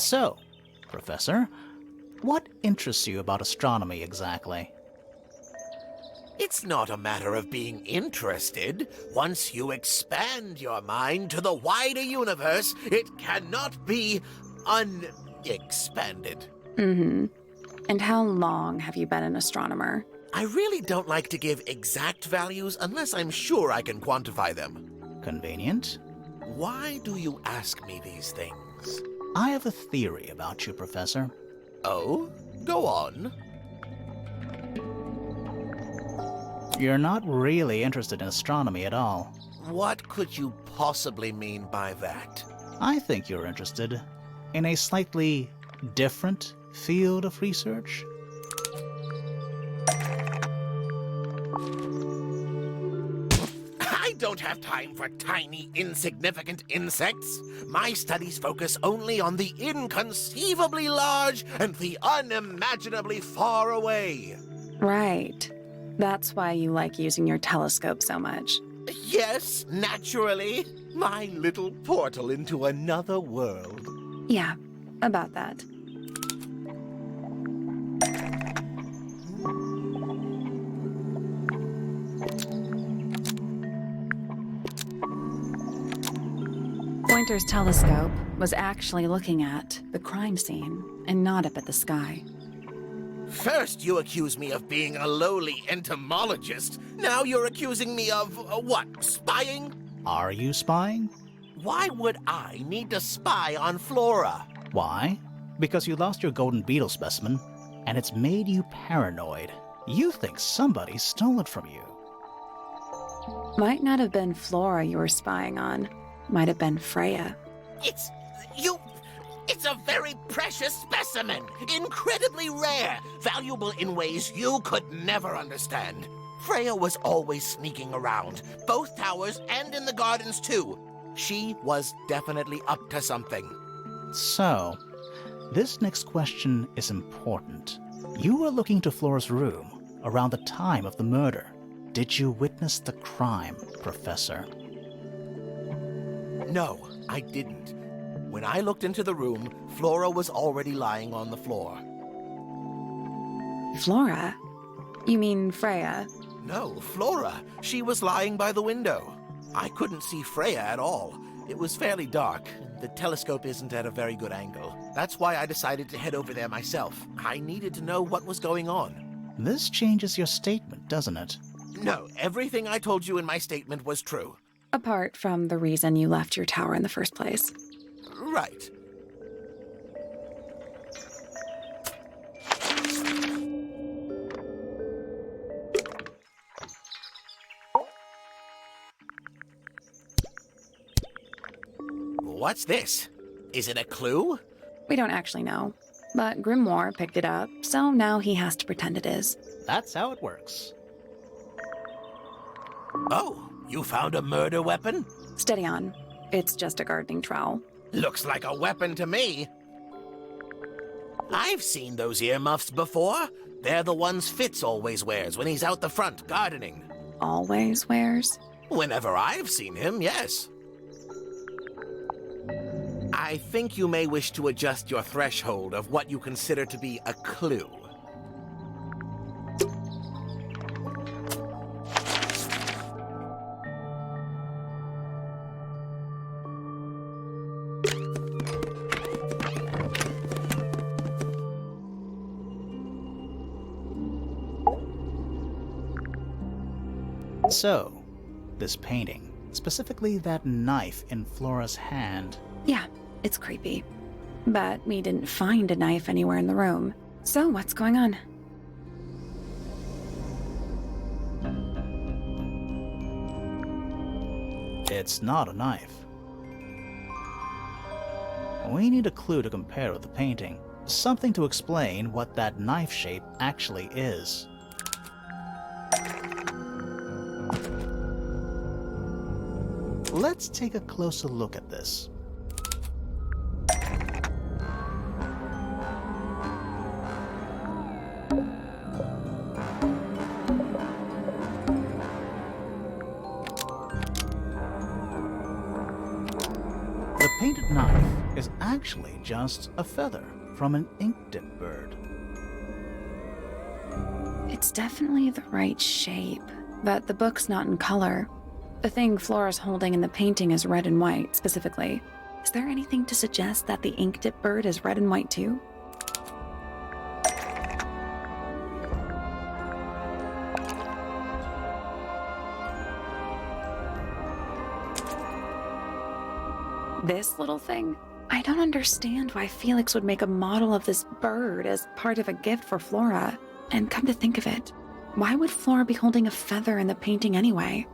So, Professor, what interests you about astronomy exactly? It's not a matter of being interested. Once you expand your mind to the wider universe, it cannot be unexpanded. Mm-hmm. And how long have you been an astronomer? I really don't like to give exact values unless I'm sure I can quantify them. Convenient. Why do you ask me these things? I have a theory about you, Professor. Oh? Go on. You're not really interested in astronomy at all. What could you possibly mean by that? I think you're interested in a slightly different field of research. I don't have time for tiny, insignificant insects. My studies focus only on the inconceivably large and the unimaginably far away. Right. That's why you like using your telescope so much. Yes, naturally. My little portal into another world. Yeah, about that. Pointer's telescope was actually looking at the crime scene and not up at the sky. First, you accuse me of being a lowly entomologist. Now you're accusing me of, what, spying? Are you spying? Why would I need to spy on Flora? Why? Because you lost your golden beetle specimen, and it's made you paranoid. You think somebody stole it from you. Might not have been Flora you were spying on. Might have been Freya. It's a very precious specimen, incredibly rare, valuable in ways you could never understand. Freya was always sneaking around, both towers and in the gardens too. She was definitely up to something. So, this next question is important. You were looking to Flora's room around the time of the murder. Did you witness the crime, Professor? No, I didn't. When I looked into the room, Flora was already lying on the floor. Flora? You mean Freya? No, Flora. She was lying by the window. I couldn't see Freya at all. It was fairly dark. The telescope isn't at a very good angle. That's why I decided to head over there myself. I needed to know what was going on. This changes your statement, doesn't it? No, everything I told you in my statement was true. Apart from the reason you left your tower in the first place. Right. What's this? Is it a clue? We don't actually know, but Grimoire picked it up, so now he has to pretend it is. That's how it works. Oh, you found a murder weapon? Steady on. It's just a gardening trowel. Looks like a weapon to me. I've seen those earmuffs before. They're the ones Fitz always wears when he's out the front gardening. Always wears? Whenever I've seen him, yes. I think you may wish to adjust your threshold of what you consider to be a clue. So, this painting, specifically that knife in Flora's hand. Yeah, it's creepy. But we didn't find a knife anywhere in the room. So what's going on? It's not a knife. We need a clue to compare with the painting. Something to explain what that knife shape actually is. Let's take a closer look at this. The painted knife is actually just a feather from an ink-dip bird. It's definitely the right shape, but the book's not in color. The thing Flora's holding in the painting is red and white, specifically. Is there anything to suggest that the ink-dip bird is red and white too? This little thing? I don't understand why Felix would make a model of this bird as part of a gift for Flora. And come to think of it, why would Flora be holding a feather in the painting anyway?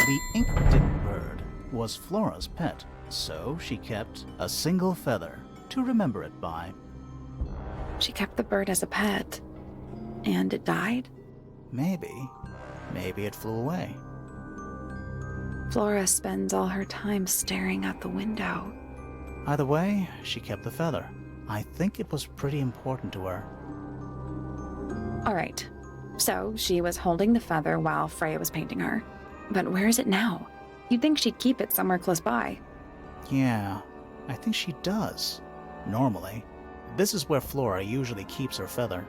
The ink-dip bird was Flora's pet, so she kept a single feather to remember it by. She kept the bird as a pet. And it died? Maybe it flew away. Flora spends all her time staring out the window. Either way, she kept the feather. I think it was pretty important to her. All right, so she was holding the feather while Freya was painting her. But where is it now? You'd think she'd keep it somewhere close by. Yeah, I think she does. Normally. This is where Flora usually keeps her feather.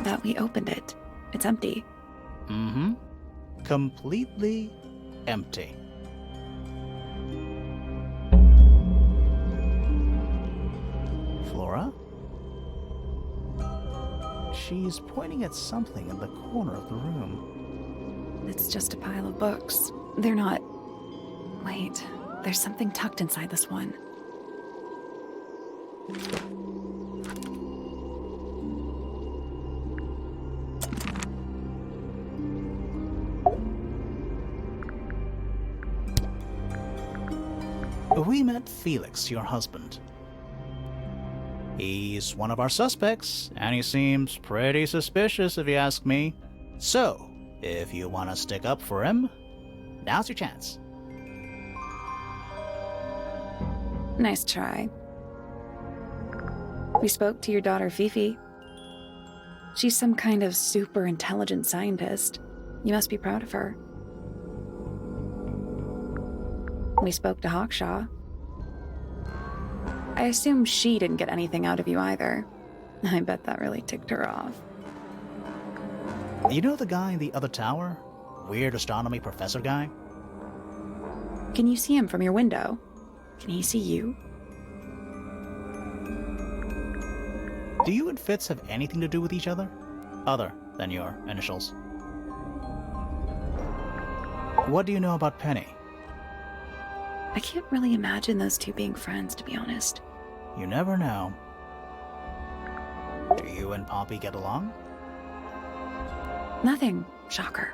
But we opened it. It's empty. Mm-hmm. Completely empty. Flora? She's pointing at something in the corner of the room. It's just a pile of books. They're not... Wait, there's something tucked inside this one. We met Felix, your husband. He's one of our suspects, and he seems pretty suspicious if you ask me. So, if you want to stick up for him, now's your chance. Nice try. We spoke to your daughter Fifi. She's some kind of super intelligent scientist. You must be proud of her. We spoke to Hawkshaw. I assume she didn't get anything out of you either. I bet that really ticked her off. You know the guy in the other tower? Weird astronomy professor guy? Can you see him from your window? Can he see you? Do you and Fitz have anything to do with each other? Other than your initials? What do you know about Penny? I can't really imagine those two being friends, to be honest. You never know. Do you and Poppy get along? Nothing. Shocker.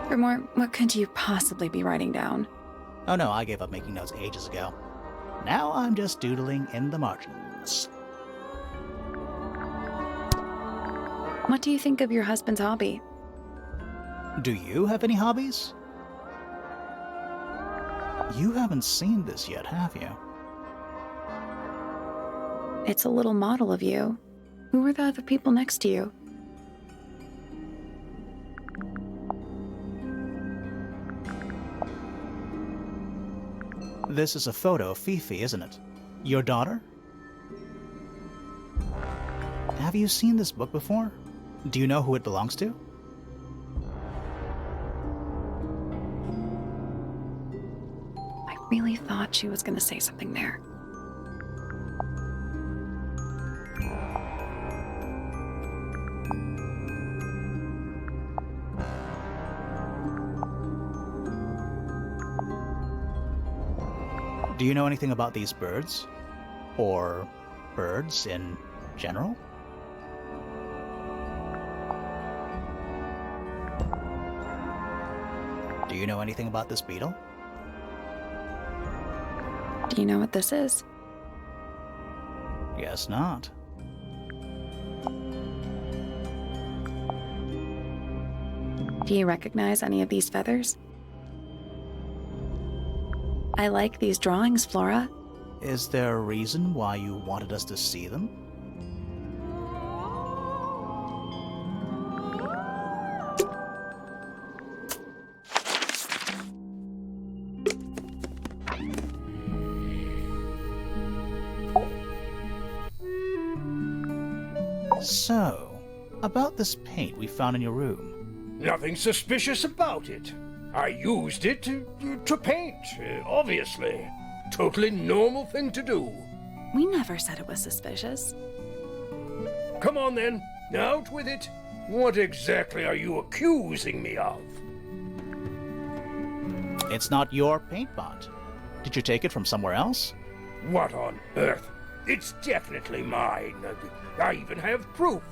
Grimore, what could you possibly be writing down? Oh no, I gave up making notes ages ago. Now I'm just doodling in the margins. What do you think of your husband's hobby? Do you have any hobbies? You haven't seen this yet, have you? It's a little model of you. Who are the other people next to you? This is a photo of Fifi, isn't it? Your daughter? Have you seen this book before? Do you know who it belongs to? I really thought she was going to say something there. Do you know anything about these birds? Or birds in general? Do you know anything about this beetle? Do you know what this is? Guess not. Do you recognize any of these feathers? I like these drawings, Flora. Is there a reason why you wanted us to see them? So, about this paint we found in your room. Nothing suspicious about it. I used it to paint, obviously. Totally normal thing to do. We never said it was suspicious. Come on then, out with it. What exactly are you accusing me of? It's not your paint pot. Did you take it from somewhere else? What on earth? It's definitely mine. I even have proof.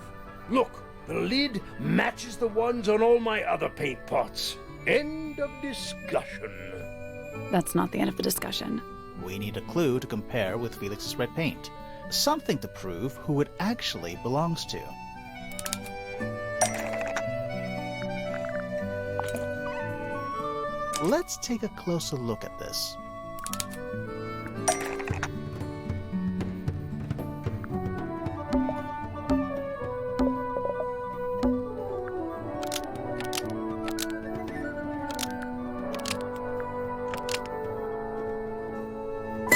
Look, the lid matches the ones on all my other paint pots. End of discussion. That's not the end of the discussion. We need a clue to compare with Felix's red paint. Something to prove who it actually belongs to. Let's take a closer look at this.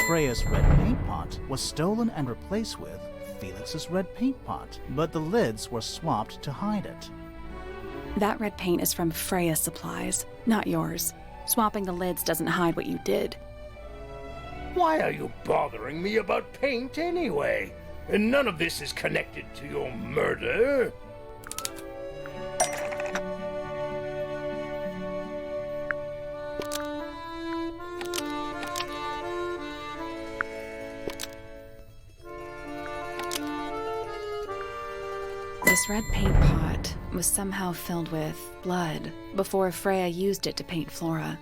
Freya's red paint pot was stolen and replaced with Felix's red paint pot, but the lids were swapped to hide it. That red paint is from Freya's supplies, not yours. Swapping the lids doesn't hide what you did. Why are you bothering me about paint anyway? And none of this is connected to your murder. This red paint pot was somehow filled with blood before Freya used it to paint Flora.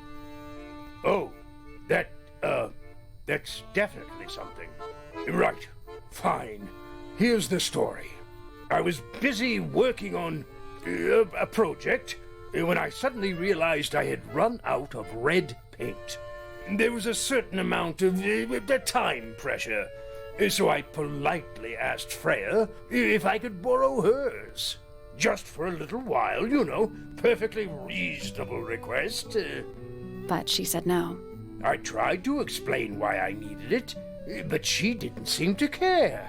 Oh, that's definitely something. Right, fine. Here's the story. I was busy working on a project when I suddenly realized I had run out of red paint. There was a certain amount of time pressure, so I politely asked Freya if I could borrow hers. Just for a little while, you know, perfectly reasonable request. But she said no. I tried to explain why I needed it, but she didn't seem to care.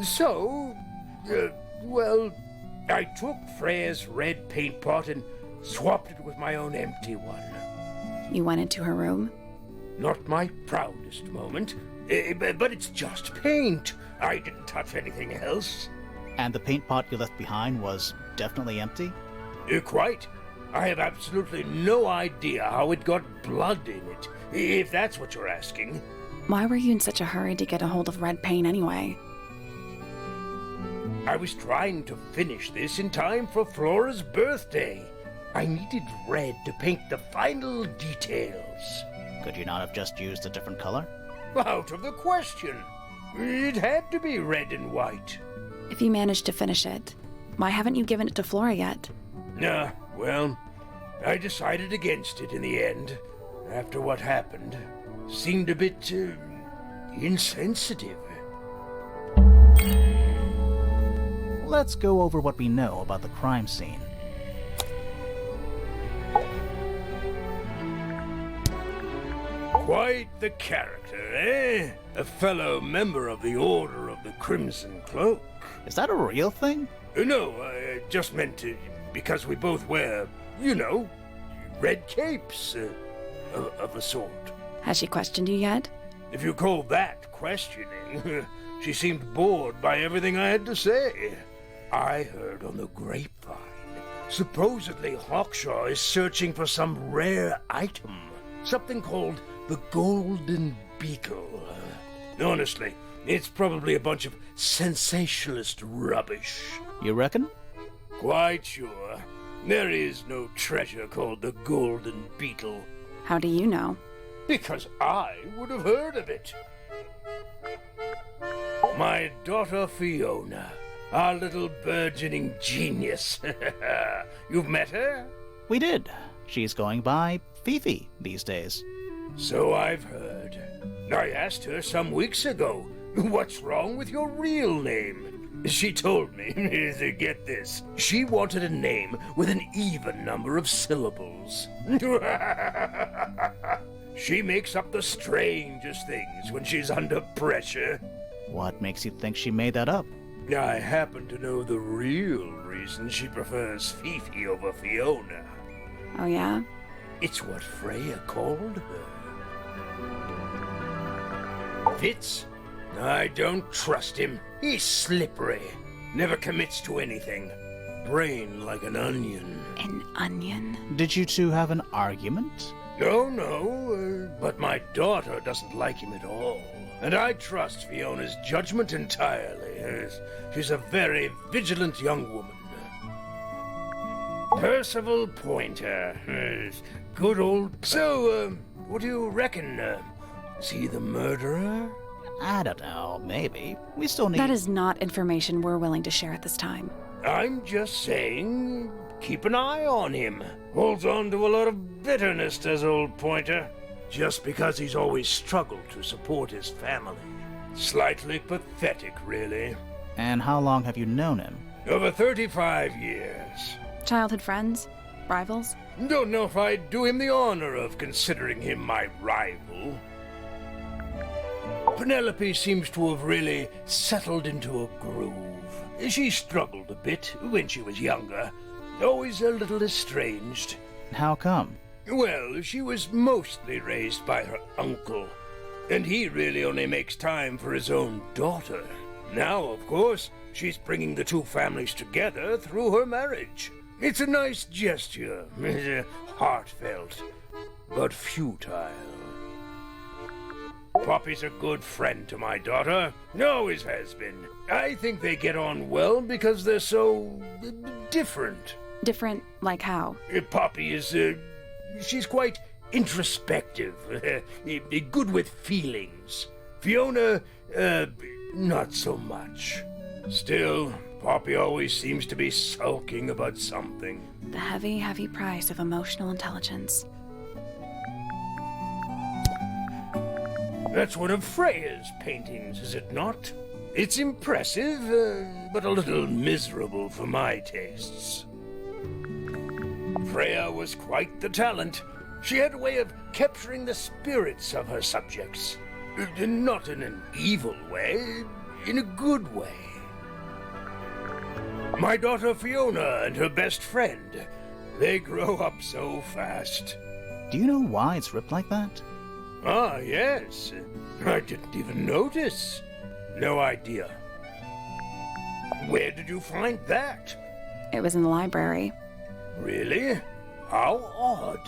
So, I took Freya's red paint pot and swapped it with my own empty one. You went into her room? Not my proudest moment, but it's just paint. I didn't touch anything else. And the paint pot you left behind was definitely empty? Quite. I have absolutely no idea how it got blood in it, if that's what you're asking. Why were you in such a hurry to get a hold of red paint anyway? I was trying to finish this in time for Flora's birthday. I needed red to paint the final details. Could you not have just used a different color? Out of the question. It had to be red and white. If you managed to finish it, why haven't you given it to Flora yet? Well, I decided against it in the end. After what happened, seemed a bit insensitive. Let's go over what we know about the crime scene. Quite the character, eh? A fellow member of the Order of the Crimson Cloak. Is that a real thing? No, I just meant because we both wear, you know, red capes of a sort. Has she questioned you yet? If you call that questioning, she seemed bored by everything I had to say. I heard on the grapevine, supposedly Hawkshaw is searching for some rare item, something called the Golden Beetle. Honestly, it's probably a bunch of sensationalist rubbish. You reckon? Quite sure. There is no treasure called the Golden Beetle. How do you know? Because I would have heard of it. My daughter Fiona, our little burgeoning genius. You've met her? We did. She's going by Fifi these days. So I've heard. I asked her some weeks ago, what's wrong with your real name? She told me, get this, she wanted a name with an even number of syllables. She makes up the strangest things when she's under pressure. What makes you think she made that up? I happen to know the real reason she prefers Fifi over Fiona. Oh, yeah? It's what Freya called her. Fitz? I don't trust him. He's slippery. Never commits to anything. Brain like an onion. An onion? Did you two have an argument? No, but my daughter doesn't like him at all. And I trust Fiona's judgment entirely. She's a very vigilant young woman. Percival Pointer. Good old... So, what do you reckon? Is he the murderer? I don't know, maybe. We still need... That is not information we're willing to share at this time. I'm just saying, keep an eye on him. Holds on to a lot of bitterness, does old Pointer. Just because he's always struggled to support his family. Slightly pathetic, really. And how long have you known him? Over 35 years. Childhood friends? Rivals? Don't know if I'd do him the honor of considering him my rival. Penelope seems to have really settled into a groove. She struggled a bit when she was younger. Always a little estranged. How come? Well, she was mostly raised by her uncle, and he really only makes time for his own daughter. Now, of course, she's bringing the two families together through her marriage. It's a nice gesture, heartfelt, but futile. Poppy's a good friend to my daughter, always has been. I think they get on well because they're so different. Different like how? Poppy is, she's quite introspective, good with feelings. Fiona, not so much. Still, Poppy always seems to be sulking about something. The heavy, heavy price of emotional intelligence. That's one of Freya's paintings, is it not? It's impressive, but a little miserable for my tastes. Freya was quite the talent. She had a way of capturing the spirits of her subjects. Not in an evil way, in a good way. My daughter Fiona and her best friend, they grow up so fast. Do you know why it's ripped like that? Ah, yes. I didn't even notice. No idea. Where did you find that? It was in the library. Really? How odd.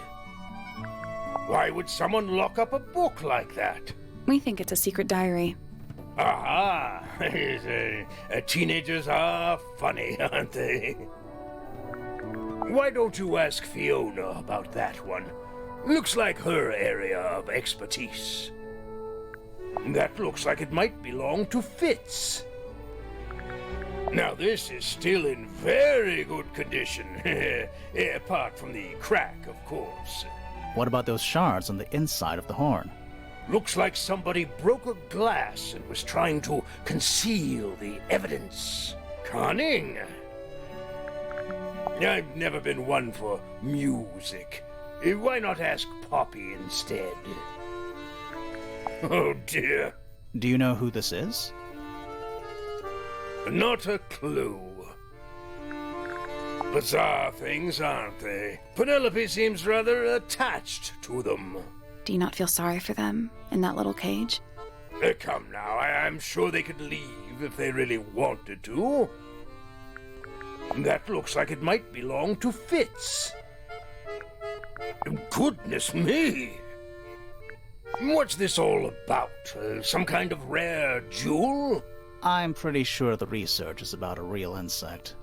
Why would someone lock up a book like that? We think it's a secret diary. Ah, teenagers are funny, aren't they? Why don't you ask Fiona about that one? Looks like her area of expertise. That looks like it might belong to Fitz. Now this is still in very good condition, apart from the crack, of course. What about those shards on the inside of the horn? Looks like somebody broke a glass and was trying to conceal the evidence. Cunning. I've never been one for music. Why not ask Poppy instead? Oh dear. Do you know who this is? Not a clue. Bizarre things, aren't they? Penelope seems rather attached to them. Do you not feel sorry for them in that little cage? Come now, I'm sure they could leave if they really wanted to. That looks like it might belong to Fitz. Goodness me! What's this all about? Some kind of rare jewel? I'm pretty sure the research is about a real insect.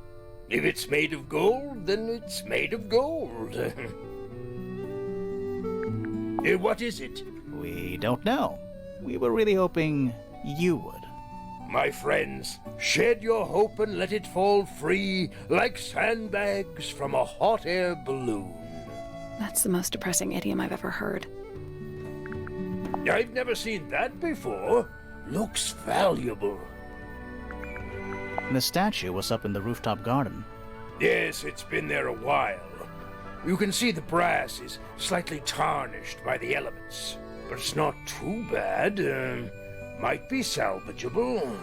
If it's made of gold, then it's made of gold. What is it? We don't know. We were really hoping you would. my friends. Shed your hope and let it fall free like sandbags from a hot air balloon. That's the most depressing idiom I've ever heard. I've never seen that before. Looks valuable. The statue was up in the rooftop garden. Yes, it's been there a while. You can see the brass is slightly tarnished by the elements. But it's not too bad. Might be salvageable.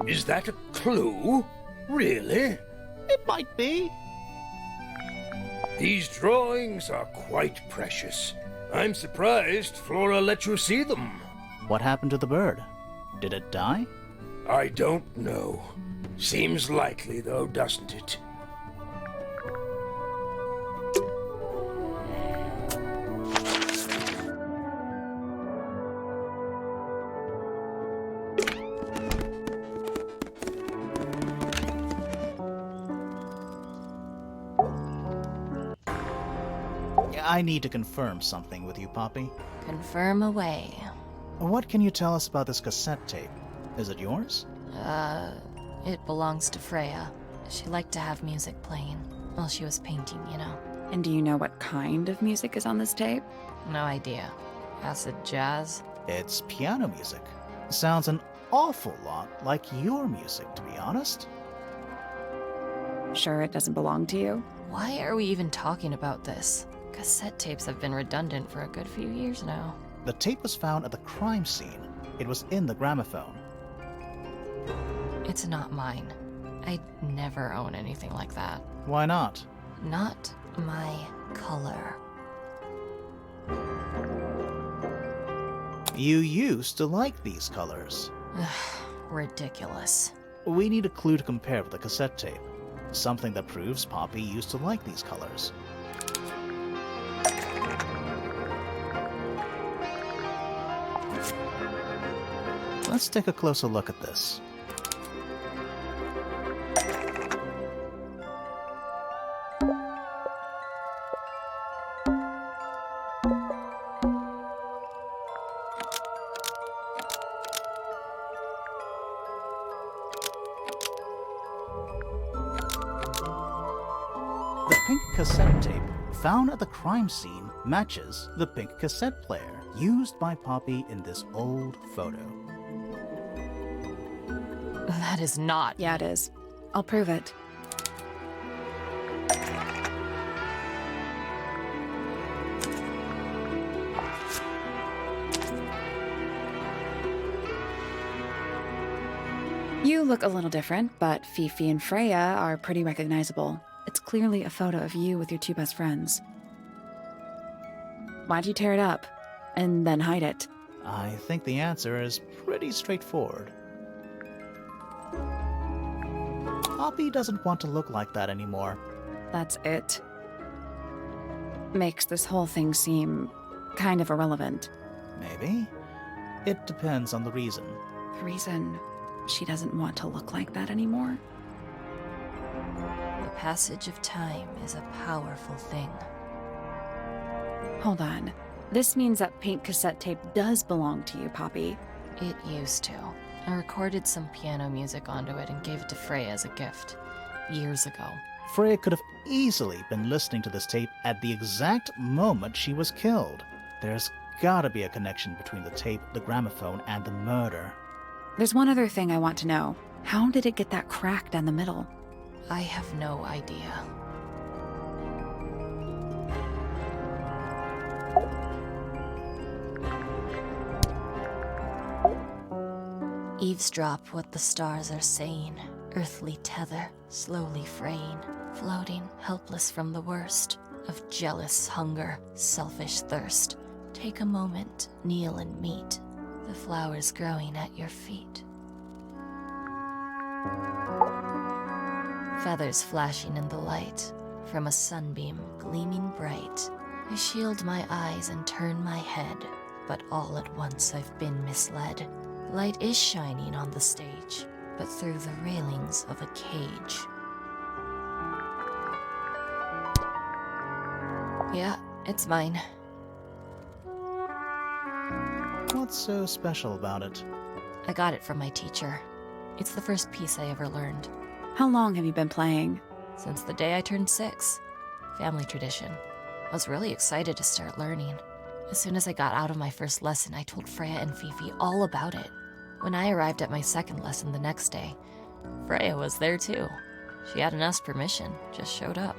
Is that a clue? Really? It might be. These drawings are quite precious. I'm surprised Flora let you see them. What happened to the bird? Did it die? I don't know. Seems likely, though, doesn't it? I need to confirm something with you, Poppy. Confirm away. What can you tell us about this cassette tape? Is it yours? It belongs to Freya. She liked to have music playing while she was painting, you know. And do you know what kind of music is on this tape? No idea. Acid jazz? It's piano music. Sounds an awful lot like your music, to be honest. Sure it doesn't belong to you? Why are we even talking about this? Cassette tapes have been redundant for a good few years now. The tape was found at the crime scene. It was in the gramophone. It's not mine. I'd never own anything like that. Why not? Not my color. You used to like these colors. Ridiculous. We need a clue to compare with the cassette tape. Something that proves Poppy used to like these colors. Let's take a closer look at this. The pink cassette tape found at the crime scene matches the pink cassette player used by Poppy in this old photo. That is not. Yeah, it is. I'll prove it. You look a little different, but Fifi and Freya are pretty recognizable. It's clearly a photo of you with your two best friends. Why'd you tear it up and then hide it? I think the answer is pretty straightforward. Poppy doesn't want to look like that anymore. That's it. Makes this whole thing seem kind of irrelevant. Maybe. It depends on the reason. The reason she doesn't want to look like that anymore? The passage of time is a powerful thing. Hold on. This means that pink cassette tape does belong to you, Poppy. It used to. I recorded some piano music onto it and gave it to Freya as a gift. Years ago. Freya could have easily been listening to this tape at the exact moment she was killed. There's gotta be a connection between the tape, the gramophone, and the murder. There's one other thing I want to know. How did it get that crack down the middle? I have no idea. Eavesdrop what the stars are saying. Earthly tether, slowly fraying. Floating, helpless from the worst of jealous hunger, selfish thirst. Take a moment, kneel and meet the flowers growing at your feet. Feathers flashing in the light from a sunbeam gleaming bright. I shield my eyes and turn my head, but all at once I've been misled. Light is shining on the stage, but through the railings of a cage. Yeah, it's mine. What's so special about it? I got it from my teacher. It's the first piece I ever learned. How long have you been playing? Since the day I turned 6. Family tradition. I was really excited to start learning. As soon as I got out of my first lesson, I told Freya and Fifi all about it. When I arrived at my second lesson the next day, Freya was there too. She hadn't asked permission, just showed up.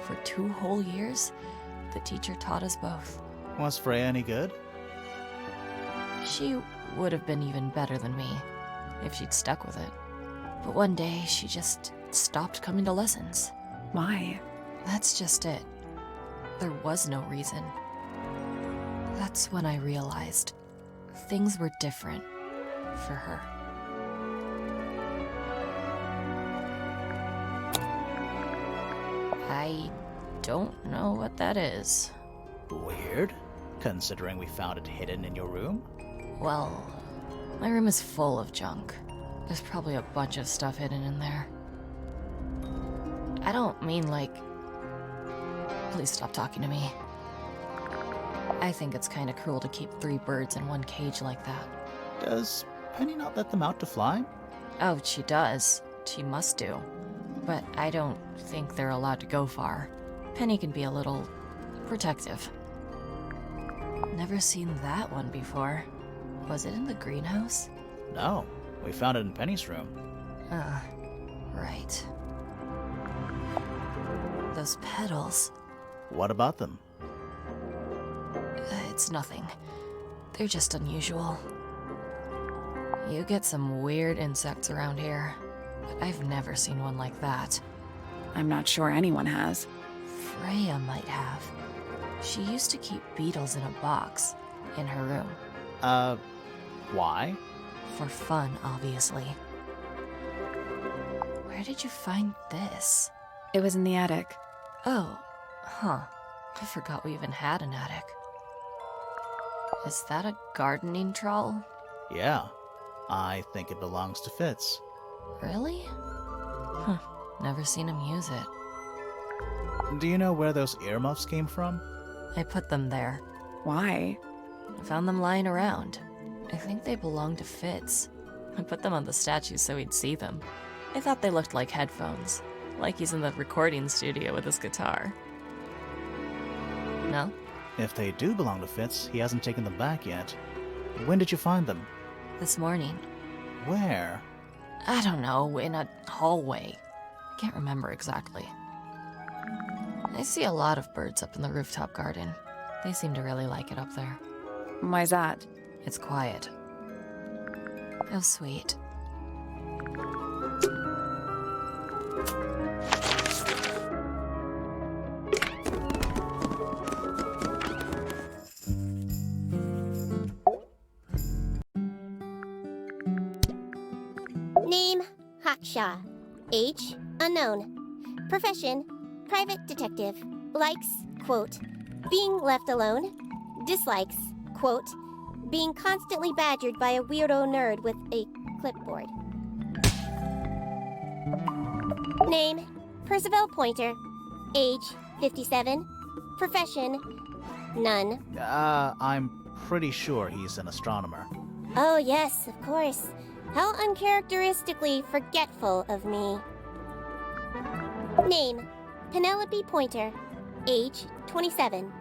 For 2 whole years, the teacher taught us both. Was Freya any good? She would have been even better than me if she'd stuck with it. But one day, she just stopped coming to lessons. Why? That's just it. There was no reason. That's when I realized things were different for her. I don't know what that is. Weird, considering we found it hidden in your room. Well, my room is full of junk. There's probably a bunch of stuff hidden in there. I don't mean like... Please stop talking to me. I think it's kinda cruel to keep 3 birds in one cage like that. Does Penny not let them out to fly? Oh, she does. She must do. But I don't think they're allowed to go far. Penny can be a little... protective. Never seen that one before. Was it in the greenhouse? No, we found it in Penny's room. Right. Those petals. What about them? It's nothing. They're just unusual. You get some weird insects around here, but I've never seen one like that. I'm not sure anyone has. Freya might have. She used to keep beetles in a box in her room. Why? For fun, obviously. Where did you find this? It was in the attic. Oh, huh. I forgot we even had an attic. Is that a gardening trowel? Yeah, I think it belongs to Fitz. Really? Huh, never seen him use it. Do you know where those earmuffs came from? I put them there. Why? I found them lying around. I think they belong to Fitz. I put them on the statue so he'd see them. I thought they looked like headphones, like he's in the recording studio with his guitar. No? If they do belong to Fitz, he hasn't taken them back yet. When did you find them? This morning. Where? I don't know, in a hallway. I can't remember exactly. I see a lot of birds up in the rooftop garden. They seem to really like it up there. Why's that? It's quiet. How sweet. Name, Haksha. Age, unknown. Profession, private detective. Likes, quote, being left alone. Dislikes, quote, being constantly badgered by a weirdo nerd with a clipboard. Name, Percival Pointer. Age, 57. Profession, none. I'm pretty sure he's an astronomer. Oh, yes, of course. How uncharacteristically forgetful of me. Name, Penelope Pointer. Age, 27.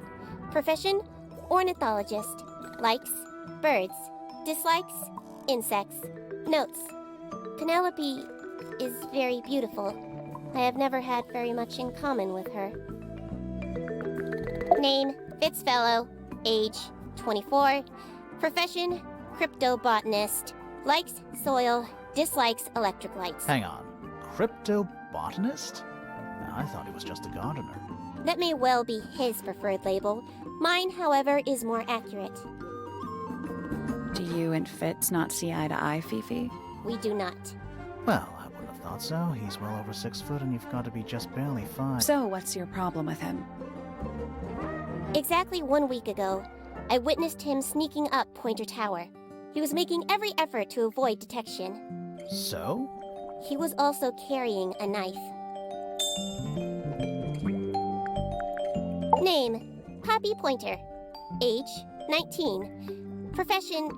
Profession, ornithologist. Likes, birds. Dislikes, insects. Notes, Penelope is very beautiful. I have never had very much in common with her. Name, Fitzfellow. Age, 24. Profession, cryptobotanist. Likes soil, dislikes electric lights. Hang on. Cryptobotanist? I thought he was just a gardener. That may well be his preferred label. Mine, however, is more accurate. Do you and Fitz not see eye to eye, Fifi? We do not. Well, I wouldn't have thought so. He's well over 6 foot and you've got to be just barely 5. So what's your problem with him? Exactly 1 week ago, I witnessed him sneaking up Pointer Tower. He was making every effort to avoid detection. So? He was also carrying a knife. Name, Poppy Pointer. Age, 19. Profession,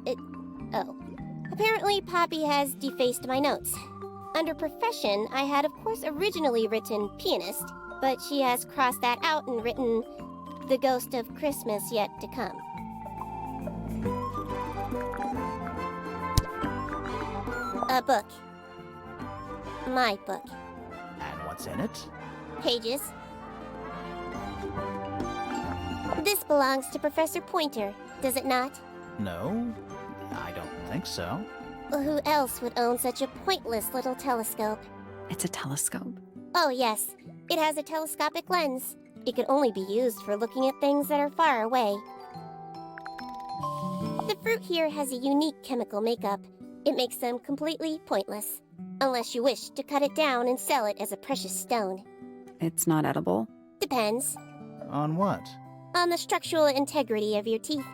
Apparently, Poppy has defaced my notes. Under profession, I had, of course, originally written pianist, but she has crossed that out and written the ghost of Christmas yet to come. A book. My book. And what's in it? Pages. This belongs to Professor Pointer, does it not? No, I don't think so. Well, who else would own such a pointless little telescope? It's a telescope. Oh, yes. It has a telescopic lens. It could only be used for looking at things that are far away. The fruit here has a unique chemical makeup. It makes them completely pointless. Unless you wish to cut it down and sell it as a precious stone. It's not edible. Depends. On what? On the structural integrity of your teeth.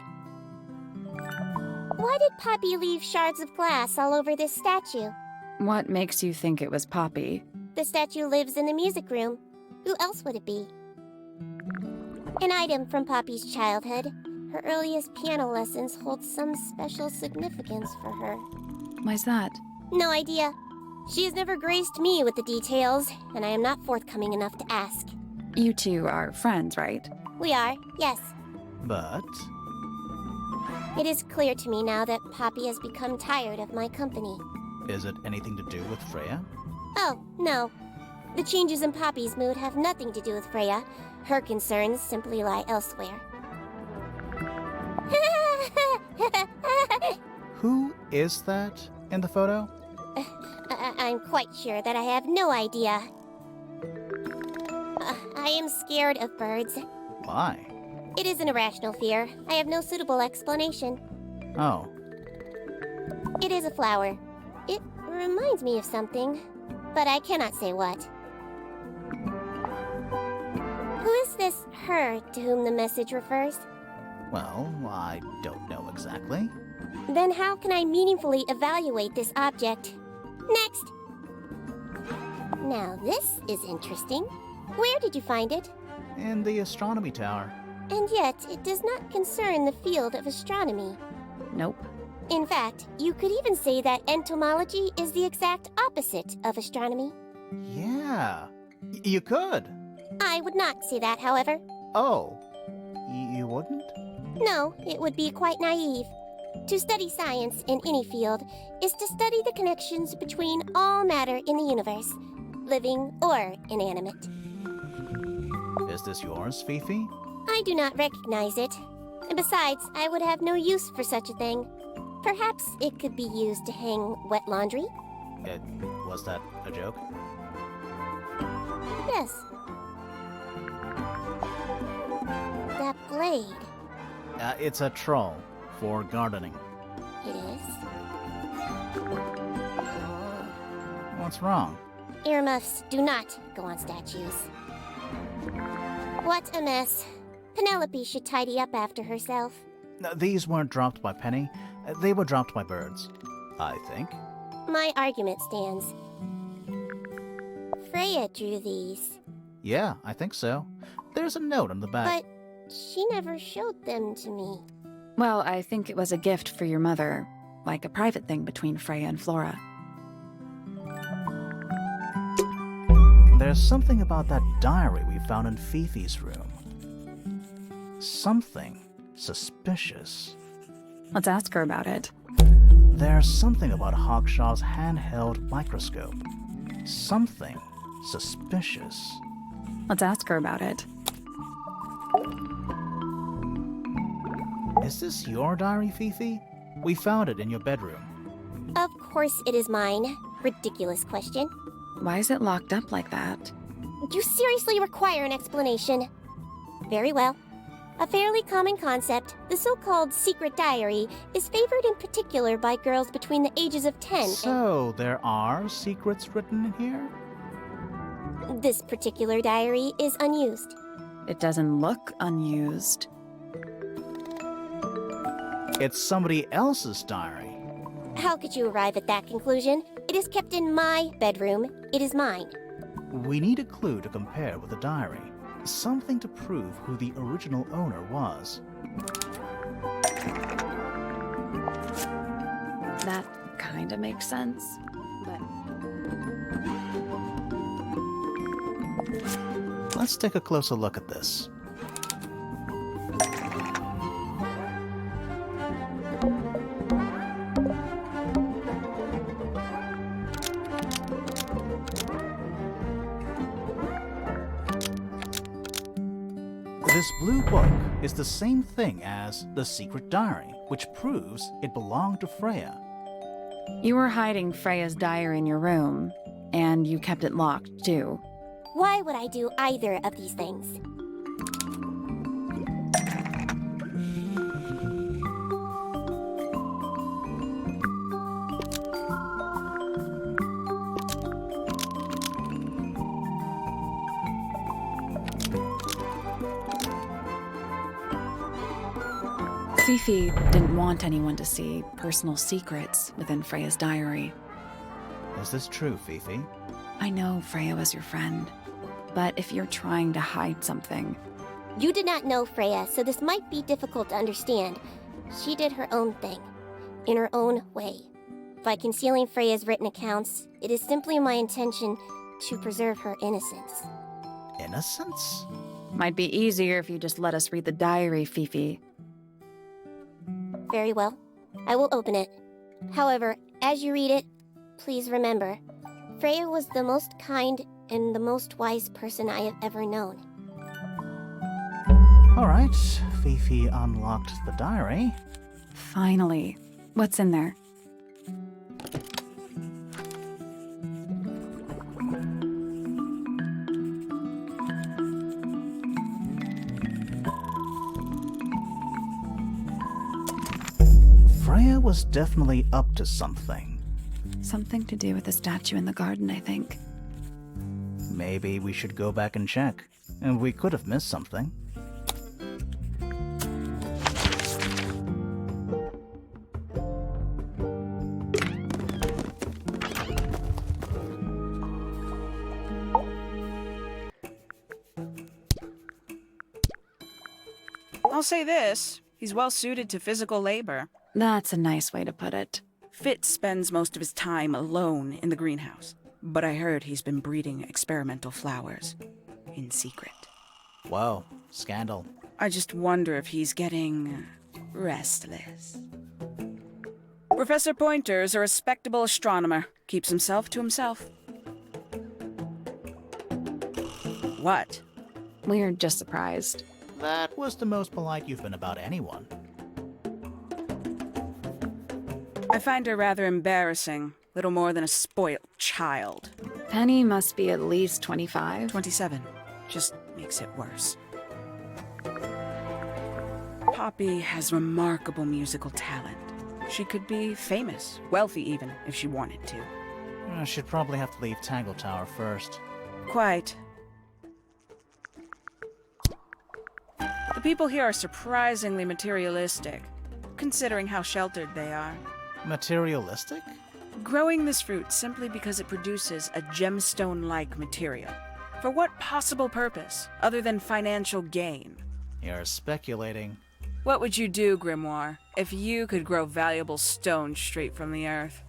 Why did Poppy leave shards of glass all over this statue? What makes you think it was Poppy? The statue lives in the music room. Who else would it be? An item from Poppy's childhood. Her earliest piano lessons hold some special significance for her. Why's that? No idea. She has never graced me with the details, and I am not forthcoming enough to ask. You two are friends, right? We are, yes. But... It is clear to me now that Poppy has become tired of my company. is it anything to do with Freya? Oh, no. The changes in Poppy's mood have nothing to do with Freya. Her concerns simply lie elsewhere. Who is that in the photo? I'm quite sure that I have no idea. I am scared of birds. Why? It is an irrational fear. I have no suitable explanation. Oh, It is a flower. It reminds me of something, but I cannot say what. Who is this her to whom the message refers? well, I don't know exactly. Then how can I meaningfully evaluate this object? Next! Now this is interesting. Where did you find it? In the astronomy tower. And yet, it does not concern the field of astronomy. Nope. In fact, you could even say that entomology is the exact opposite of astronomy. Yeah, you could. I would not say that, however. Oh, you wouldn't? No, it would be quite naive. To study science in any field is to study the connections between all matter in the universe, living or inanimate. Is this yours, Fifi? I do not recognize it. And besides, I would have no use for such a thing. Perhaps it could be used to hang wet laundry? Was that a joke? Yes. That blade. It's a troll for gardening. It is. What's wrong? Earmuffs do not go on statues. What a mess. Penelope should tidy up after herself. These weren't dropped by Penny. They were dropped by birds, I think. My argument stands. Freya drew these, Yeah, I think so. There's a note on the back. but she never showed them to me. Well, I think it was a gift for your mother, like a private thing between Freya and Flora. There's something about that diary we found in Fifi's room. Something suspicious. Let's ask her about it. There's something about Hawkshaw's handheld microscope. Something suspicious. Let's ask her about it. Is this your diary, Fifi? We found it in your bedroom. Of course it is mine. Ridiculous question. Why is it locked up like that? You seriously require an explanation. Very well. A fairly common concept, the so-called secret diary, is favored in particular by girls between the ages of 10 So, there are secrets written in here? and this particular diary is unused. It doesn't look unused. It's somebody else's diary. How could you arrive at that conclusion? It is kept in my bedroom. It is mine. We need a clue to compare with the diary. Something to prove who the original owner was. That kinda makes sense, but... Let's take a closer look at this. This blue book is the same thing as the secret diary, which proves it belonged to Freya. You were hiding Freya's diary in your room, and you kept it locked, too. Why would I do either of these things? Fifi didn't want anyone to see personal secrets within Freya's diary. Is this true, Fifi? I know Freya was your friend, but if you're trying to hide something... You did not know Freya, so this might be difficult to understand. She did her own thing, in her own way. By concealing Freya's written accounts, it is simply my intention to preserve her innocence. Innocence? Might be easier if you just let us read the diary, Fifi. Very well. I will open it. However, as you read it, please remember, Freya was the most kind and the most wise person I have ever known. Alright, Fifi unlocked the diary. Finally. What's in there? Freya was definitely up to something. Something to do with the statue in the garden, I think. Maybe we should go back and check. And we could have missed something. I'll say this, he's well suited to physical labor. That's a nice way to put it. Fitz spends most of his time alone in the greenhouse, but I heard he's been breeding experimental flowers. In secret. Whoa, scandal. I just wonder if he's getting... restless. Professor Pointer's a respectable astronomer. Keeps himself to himself. What? We're just surprised. That was the most polite you've been about anyone. I find her rather embarrassing. Little more than a spoilt child. Penny must be at least 25. 27. Just makes it worse. Poppy has remarkable musical talent. She could be famous, wealthy even, if she wanted to. She'd probably have to leave Tangle Tower first. Quite. The people here are surprisingly materialistic, considering how sheltered they are. Materialistic? Growing this fruit simply because it produces a gemstone-like material. For what possible purpose, other than financial gain? You're speculating. What would you do, Grimoire, if you could grow valuable stone straight from the earth?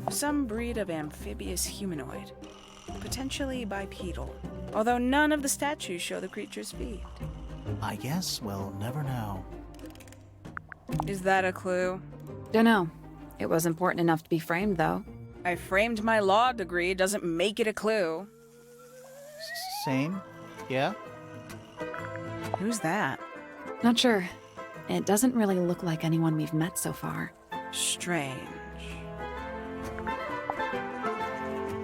Some breed of amphibious humanoid, potentially bipedal, although none of the statues show the creature's feet. I guess we'll never know. Is that a clue? Dunno. It was important enough to be framed, though. I framed my law degree, doesn't make it a clue. Same? Yeah? Who's that? Not sure. It doesn't really look like anyone we've met so far. Strange.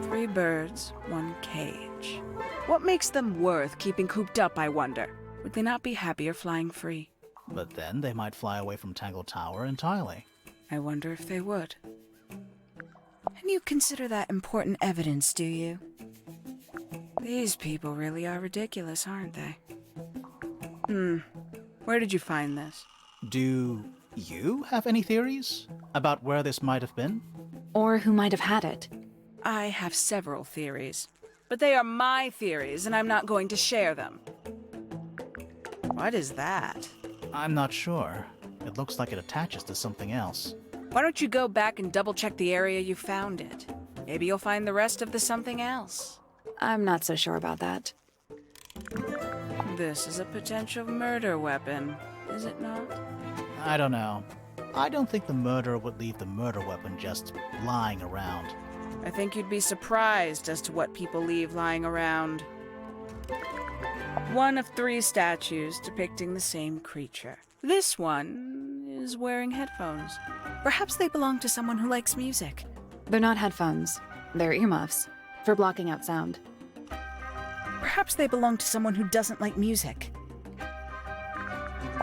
3 birds, 1 cage. What makes them worth keeping cooped up, I wonder? Would they not be happier flying free? But then they might fly away from Tangle Tower entirely. I wonder if they would. And you consider that important evidence, do you? These people really are ridiculous, aren't they? Where did you find this? Do you have any theories about where this might have been? Or who might have had it. I have several theories, but they are my theories, and I'm not going to share them. What is that? I'm not sure. It looks like it attaches to something else. Why don't you go back and double-check the area you found it? Maybe you'll find the rest of the something else. I'm not so sure about that. This is a potential murder weapon, is it not? I don't know. I don't think the murderer would leave the murder weapon just lying around. I think you'd be surprised as to what people leave lying around. One of 3 statues depicting the same creature. This one is wearing headphones. Perhaps they belong to someone who likes music. They're not headphones. They're earmuffs. For blocking out sound. Perhaps they belong to someone who doesn't like music.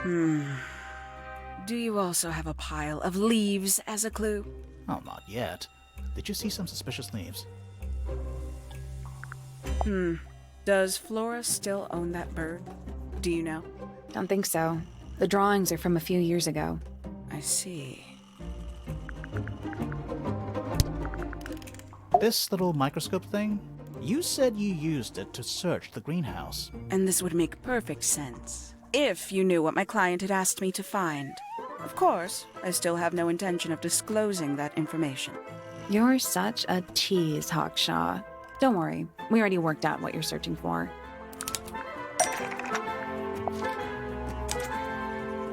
Do you also have a pile of leaves as a clue? Oh, not yet. Did you see some suspicious leaves? Does Flora still own that bird? Do you know? Don't think so. The drawings are from a few years ago. I see. This little microscope thing? You said you used it to search the greenhouse. And this would make perfect sense, if you knew what my client had asked me to find. Of course, I still have no intention of disclosing that information. You're such a tease, Hawkshaw. Don't worry, we already worked out what you're searching for.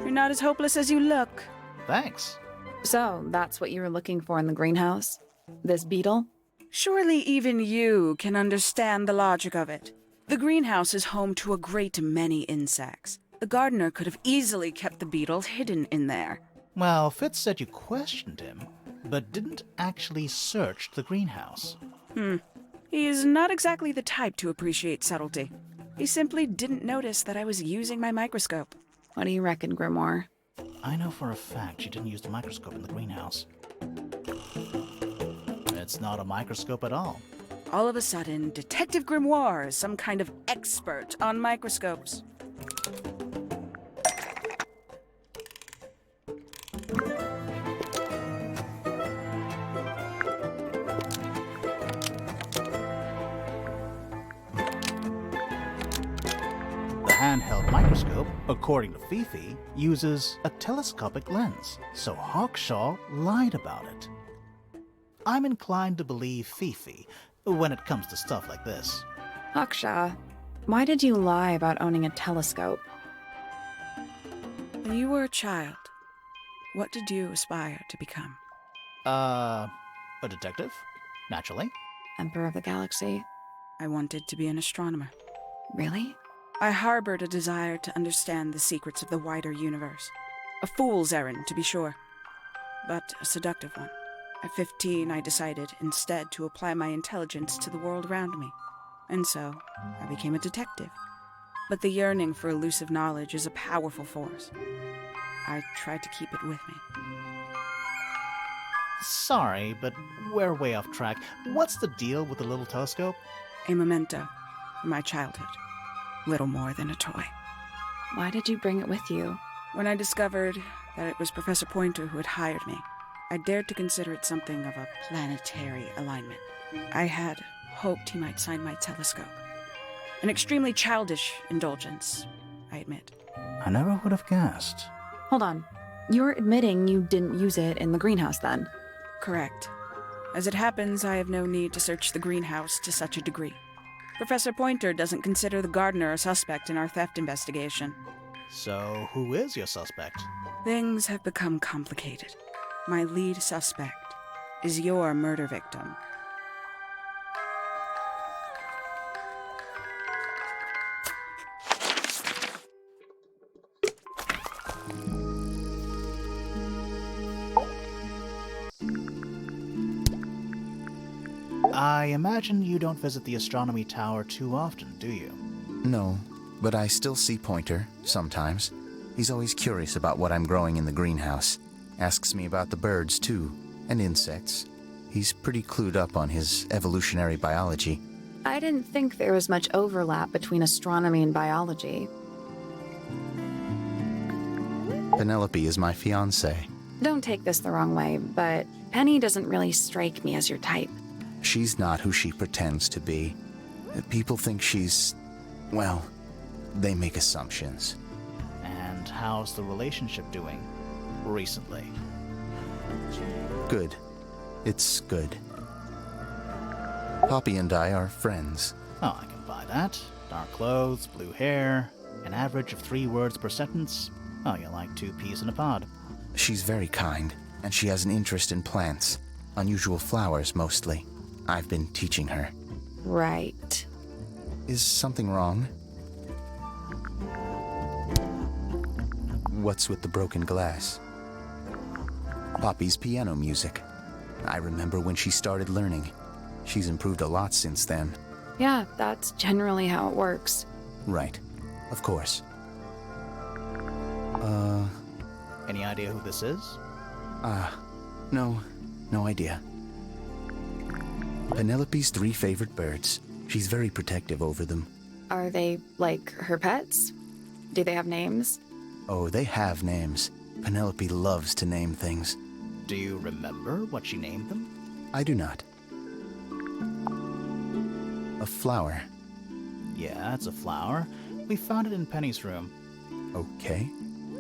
You're not as hopeless as you look. Thanks. So, that's what you were looking for in the greenhouse? This beetle? Surely even you can understand the logic of it. The greenhouse is home to a great many insects. The gardener could have easily kept the beetle hidden in there. Well, Fitz said you questioned him, but didn't actually search the greenhouse. He is not exactly the type to appreciate subtlety. He simply didn't notice that I was using my microscope. What do you reckon, Grimoire? I know for a fact you didn't use the microscope in the greenhouse. It's not a microscope at all. All of a sudden, Detective Grimoire is some kind of expert on microscopes. The handheld microscope, according to Fifi, uses a telescopic lens, so Hawkshaw lied about it. I'm inclined to believe Fifi when it comes to stuff like this. Hawkshaw, why did you lie about owning a telescope? When you were a child, what did you aspire to become? A detective? Naturally. Emperor of the Galaxy? I wanted to be an astronomer. Really? I harbored a desire to understand the secrets of the wider universe. A fool's errand, to be sure, but a seductive one. At 15, I decided instead to apply my intelligence to the world around me. And so, I became a detective. But the yearning for elusive knowledge is a powerful force. I tried to keep it with me. Sorry, but we're way off track. What's the deal with the little telescope? A memento from my childhood. Little more than a toy. Why did you bring it with you? When I discovered that it was Professor Pointer who had hired me, I dared to consider it something of a planetary alignment. I had hoped he might sign my telescope. An extremely childish indulgence, I admit. I never would have guessed. Hold on. You're admitting you didn't use it in the greenhouse then? Correct. As it happens, I have no need to search the greenhouse to such a degree. Professor Pointer doesn't consider the gardener a suspect in our theft investigation. So, who is your suspect? Things have become complicated. My lead suspect is your murder victim. I imagine you don't visit the astronomy tower too often, do you? No, but I still see Pointer, sometimes. He's always curious about what I'm growing in the greenhouse. Asks me about the birds, too, and insects. He's pretty clued up on his evolutionary biology. I didn't think there was much overlap between astronomy and biology. Penelope is my fiancée. Don't take this the wrong way, but Penny doesn't really strike me as your type. She's not who she pretends to be. People think she's... well, they make assumptions. And how's the relationship doing? recently. Good. It's good. Poppy and I are friends. Oh, I can buy that. Dark clothes, blue hair, an average of 3 words per sentence. Oh, you're like 2 peas in a pod. She's very kind, and she has an interest in plants. Unusual flowers, mostly. I've been teaching her. Right. Is something wrong? What's with the broken glass? Poppy's piano music. I remember when she started learning. She's improved a lot since then. Yeah, that's generally how it works. Right. Of course. Any idea who this is? No idea. Penelope's 3 favorite birds. She's very protective over them. Are they, like, her pets? Do they have names? Oh, they have names. Penelope loves to name things. Do you remember what she named them? I do not. A flower. Yeah, it's a flower. We found it in Penny's room. Okay.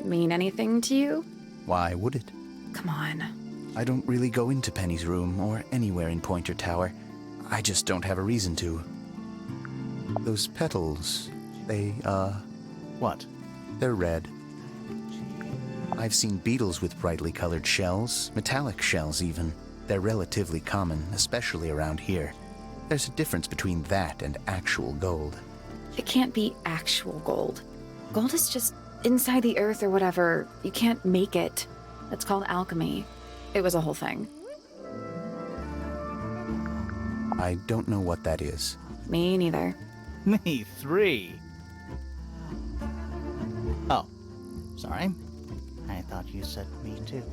Mean anything to you? Why would it? Come on. I don't really go into Penny's room or anywhere in Pointer Tower. I just don't have a reason to. Those petals, they, What? they're red. I've seen beetles with brightly colored shells, metallic shells even. They're relatively common, especially around here. There's a difference between that and actual gold. It can't be actual gold. Gold is just inside the earth or whatever. You can't make it. It's called alchemy. It was a whole thing. I don't know what that is. Me neither. Me 3. Oh, sorry. I thought you said me too.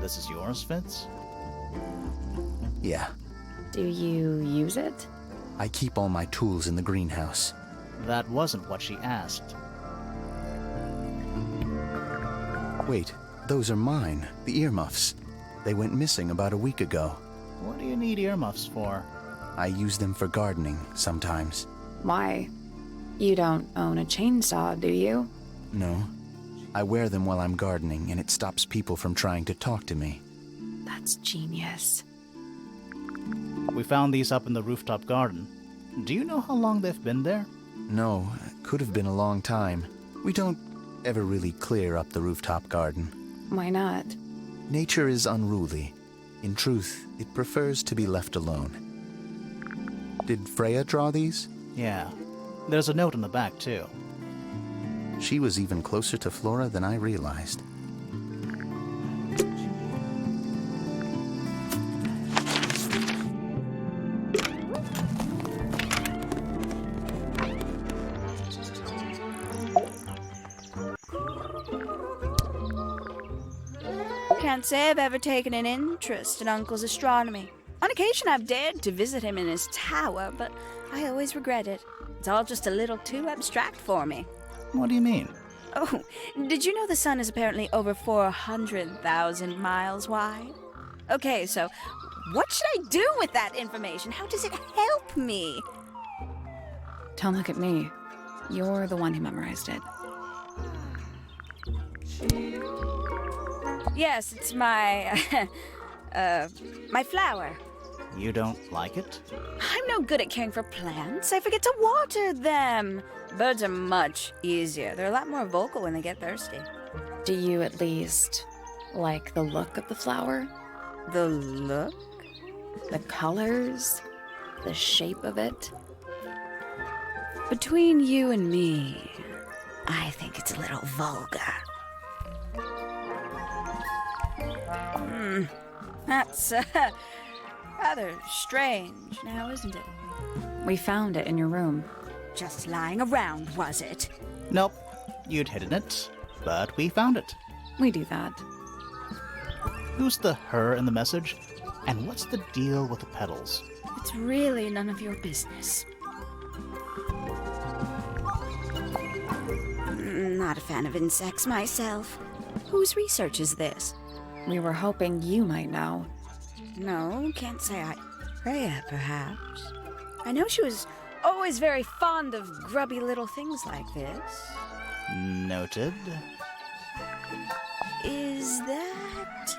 This is yours, Fitz? Yeah. Do you use it? I keep all my tools in the greenhouse. That wasn't what she asked. Wait, those are mine, the earmuffs. They went missing about a week ago. What do you need earmuffs for? I use them for gardening sometimes. Why? You don't own a chainsaw, do you? No. I wear them while I'm gardening, and it stops people from trying to talk to me. That's genius. We found these up in the rooftop garden. Do you know how long they've been there? No, it could have been a long time. We don't ever really clear up the rooftop garden. Why not? Nature is unruly. In truth, it prefers to be left alone. Did Freya draw these? Yeah. There's a note on the back, too. She was even closer to Flora than I realized. Can't say I've ever taken an interest in Uncle's astronomy. On occasion I've dared to visit him in his tower, but I always regret it. It's all just a little too abstract for me. What do you mean? Oh, did you know the sun is apparently over 400,000 miles wide? Okay, so what should I do with that information? How does it help me? Don't look at me. You're the one who memorized it. Yes, it's my, my flower. You don't like it? I'm no good at caring for plants. I forget to water them. Birds are much easier. They're a lot more vocal when they get thirsty. Do you at least like the look of the flower? The look? The colors? The shape of it? Between you and me, I think it's a little vulgar. That's rather strange now, isn't it? We found it in your room. Just lying around, was it? Nope. You'd hidden it, but we found it. We do that. Who's the her in the message? And what's the deal with the petals? It's really none of your business. Not a fan of insects myself. Whose research is this? We were hoping you might know. No, can't say I... Freya, perhaps. I know she was always very fond of grubby little things like this. Noted. Is that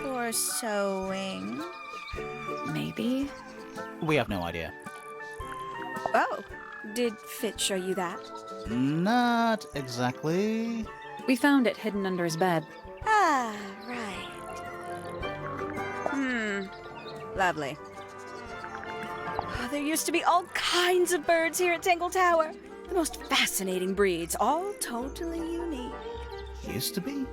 for sewing? Maybe? We have no idea. Oh, did Fitz show you that? Not exactly. We found it hidden under his bed. Ah, right. Lovely. Oh, there used to be all kinds of birds here at Tangle Tower. The most fascinating breeds, all totally unique. Used to be?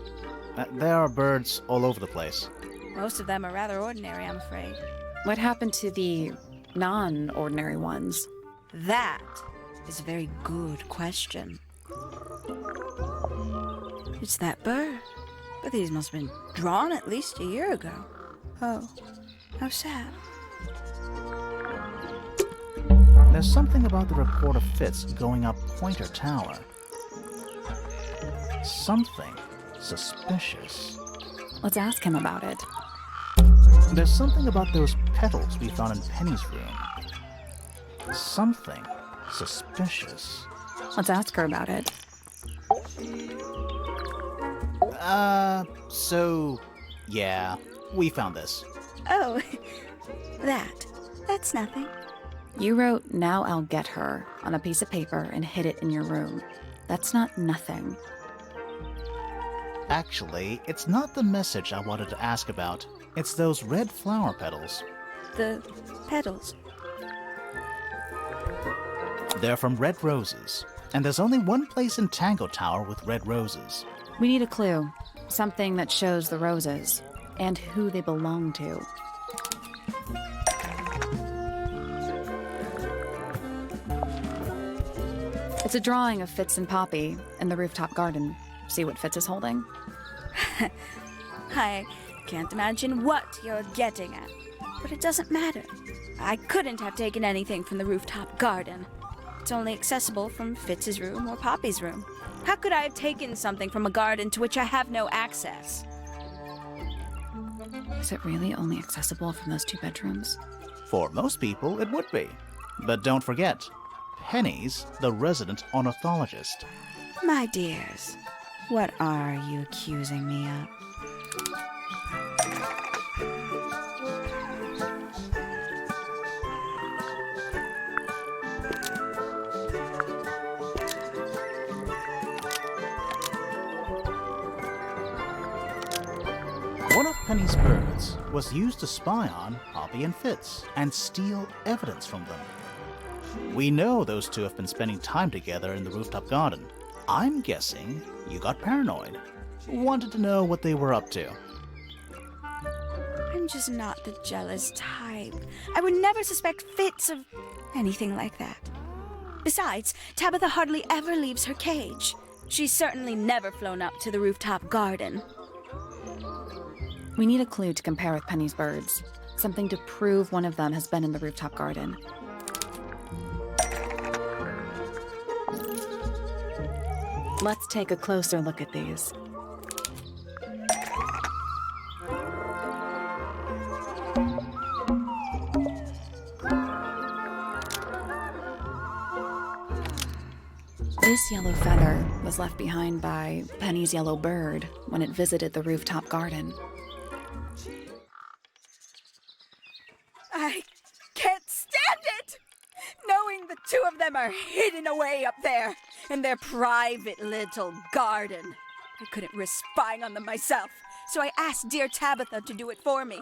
There are birds all over the place. Most of them are rather ordinary, I'm afraid. What happened to the non-ordinary ones? That is a very good question. It's that bird. But these must have been drawn at least a year ago. Oh, how sad. There's something about the report of Fitz going up Pointer Tower. Something suspicious. Let's ask him about it. There's something about those petals we found in Penny's room. Something suspicious. Let's ask her about it. Yeah, we found this. Oh, that's nothing. You wrote, "Now I'll get her," on a piece of paper and hid it in your room. That's not nothing. Actually, it's not the message I wanted to ask about. It's those red flower petals. The petals. They're from red roses, and there's only one place in Tangle Tower with red roses. We need a clue. Something that shows the roses and who they belong to. It's a drawing of Fitz and Poppy in the rooftop garden. See what Fitz is holding? I can't imagine what you're getting at, but it doesn't matter. I couldn't have taken anything from the rooftop garden. It's only accessible from Fitz's room or Poppy's room. How could I have taken something from a garden to which I have no access? Is it really only accessible from those two bedrooms? For most people, it would be. But don't forget, Penny's the resident ornithologist. My dears, what are you accusing me of? One of Penny's birds was used to spy on Poppy and Fitz and steal evidence from them. We know those two have been spending time together in the rooftop garden. I'm guessing you got paranoid. Wanted to know what they were up to. I'm just not the jealous type. I would never suspect Fitz of anything like that. Besides, Tabitha hardly ever leaves her cage. She's certainly never flown up to the rooftop garden. We need a clue to compare with Penny's birds. Something to prove one of them has been in the rooftop garden. Let's take a closer look at these. This yellow feather was left behind by Penny's yellow bird when it visited the rooftop garden. I can't stand it! Knowing the two of them are hidden away up there in their private little garden. I couldn't risk spying on them myself, so I asked dear Tabitha to do it for me.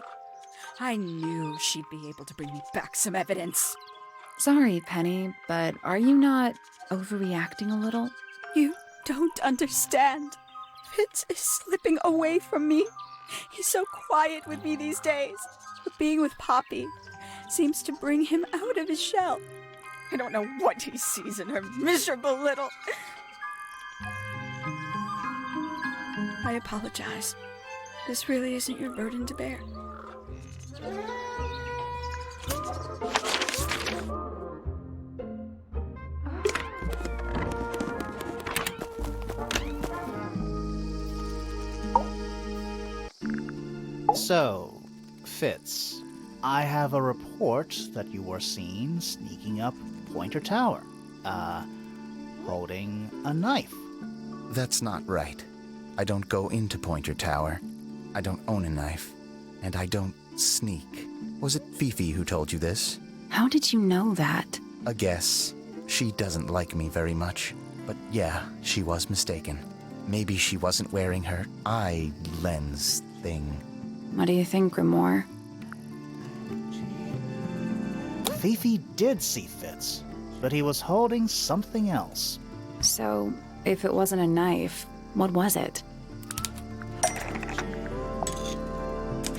I knew she'd be able to bring me back some evidence. Sorry, Penny, but are you not overreacting a little? You don't understand. Fitz is slipping away from me. He's so quiet with me these days. But being with Poppy seems to bring him out of his shell. I don't know what he sees in her miserable little... I apologize. This really isn't your burden to bear. So, Fitz, I have a report that you were seen sneaking up Pointer Tower, holding a knife. That's not right. I don't go into Pointer Tower. I don't own a knife. And I don't sneak. Was it Fifi who told you this? How did you know that? A guess. She doesn't like me very much. But yeah, she was mistaken. Maybe she wasn't wearing her eye lens thing. What do you think, Grimoire? Fifi did see Fitz, but he was holding something else. So, if it wasn't a knife, what was it?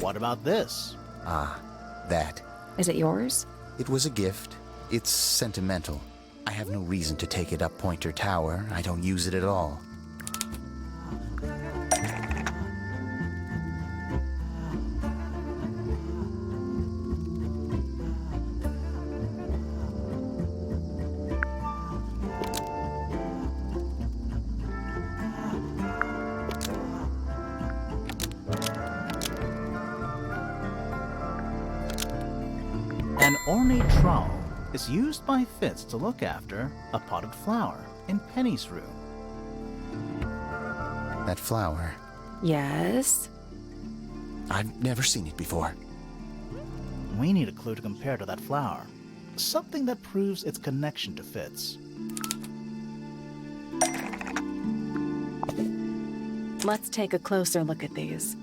What about this? Ah, that. Is it yours? It was a gift. It's sentimental. I have no reason to take it up Pointer Tower. I don't use it at all. An ornate trowel is used by Fitz to look after a potted flower in Penny's room. That flower. Yes. I've never seen it before. We need a clue to compare to that flower. Something that proves its connection to Fitz. Let's take a closer look at these.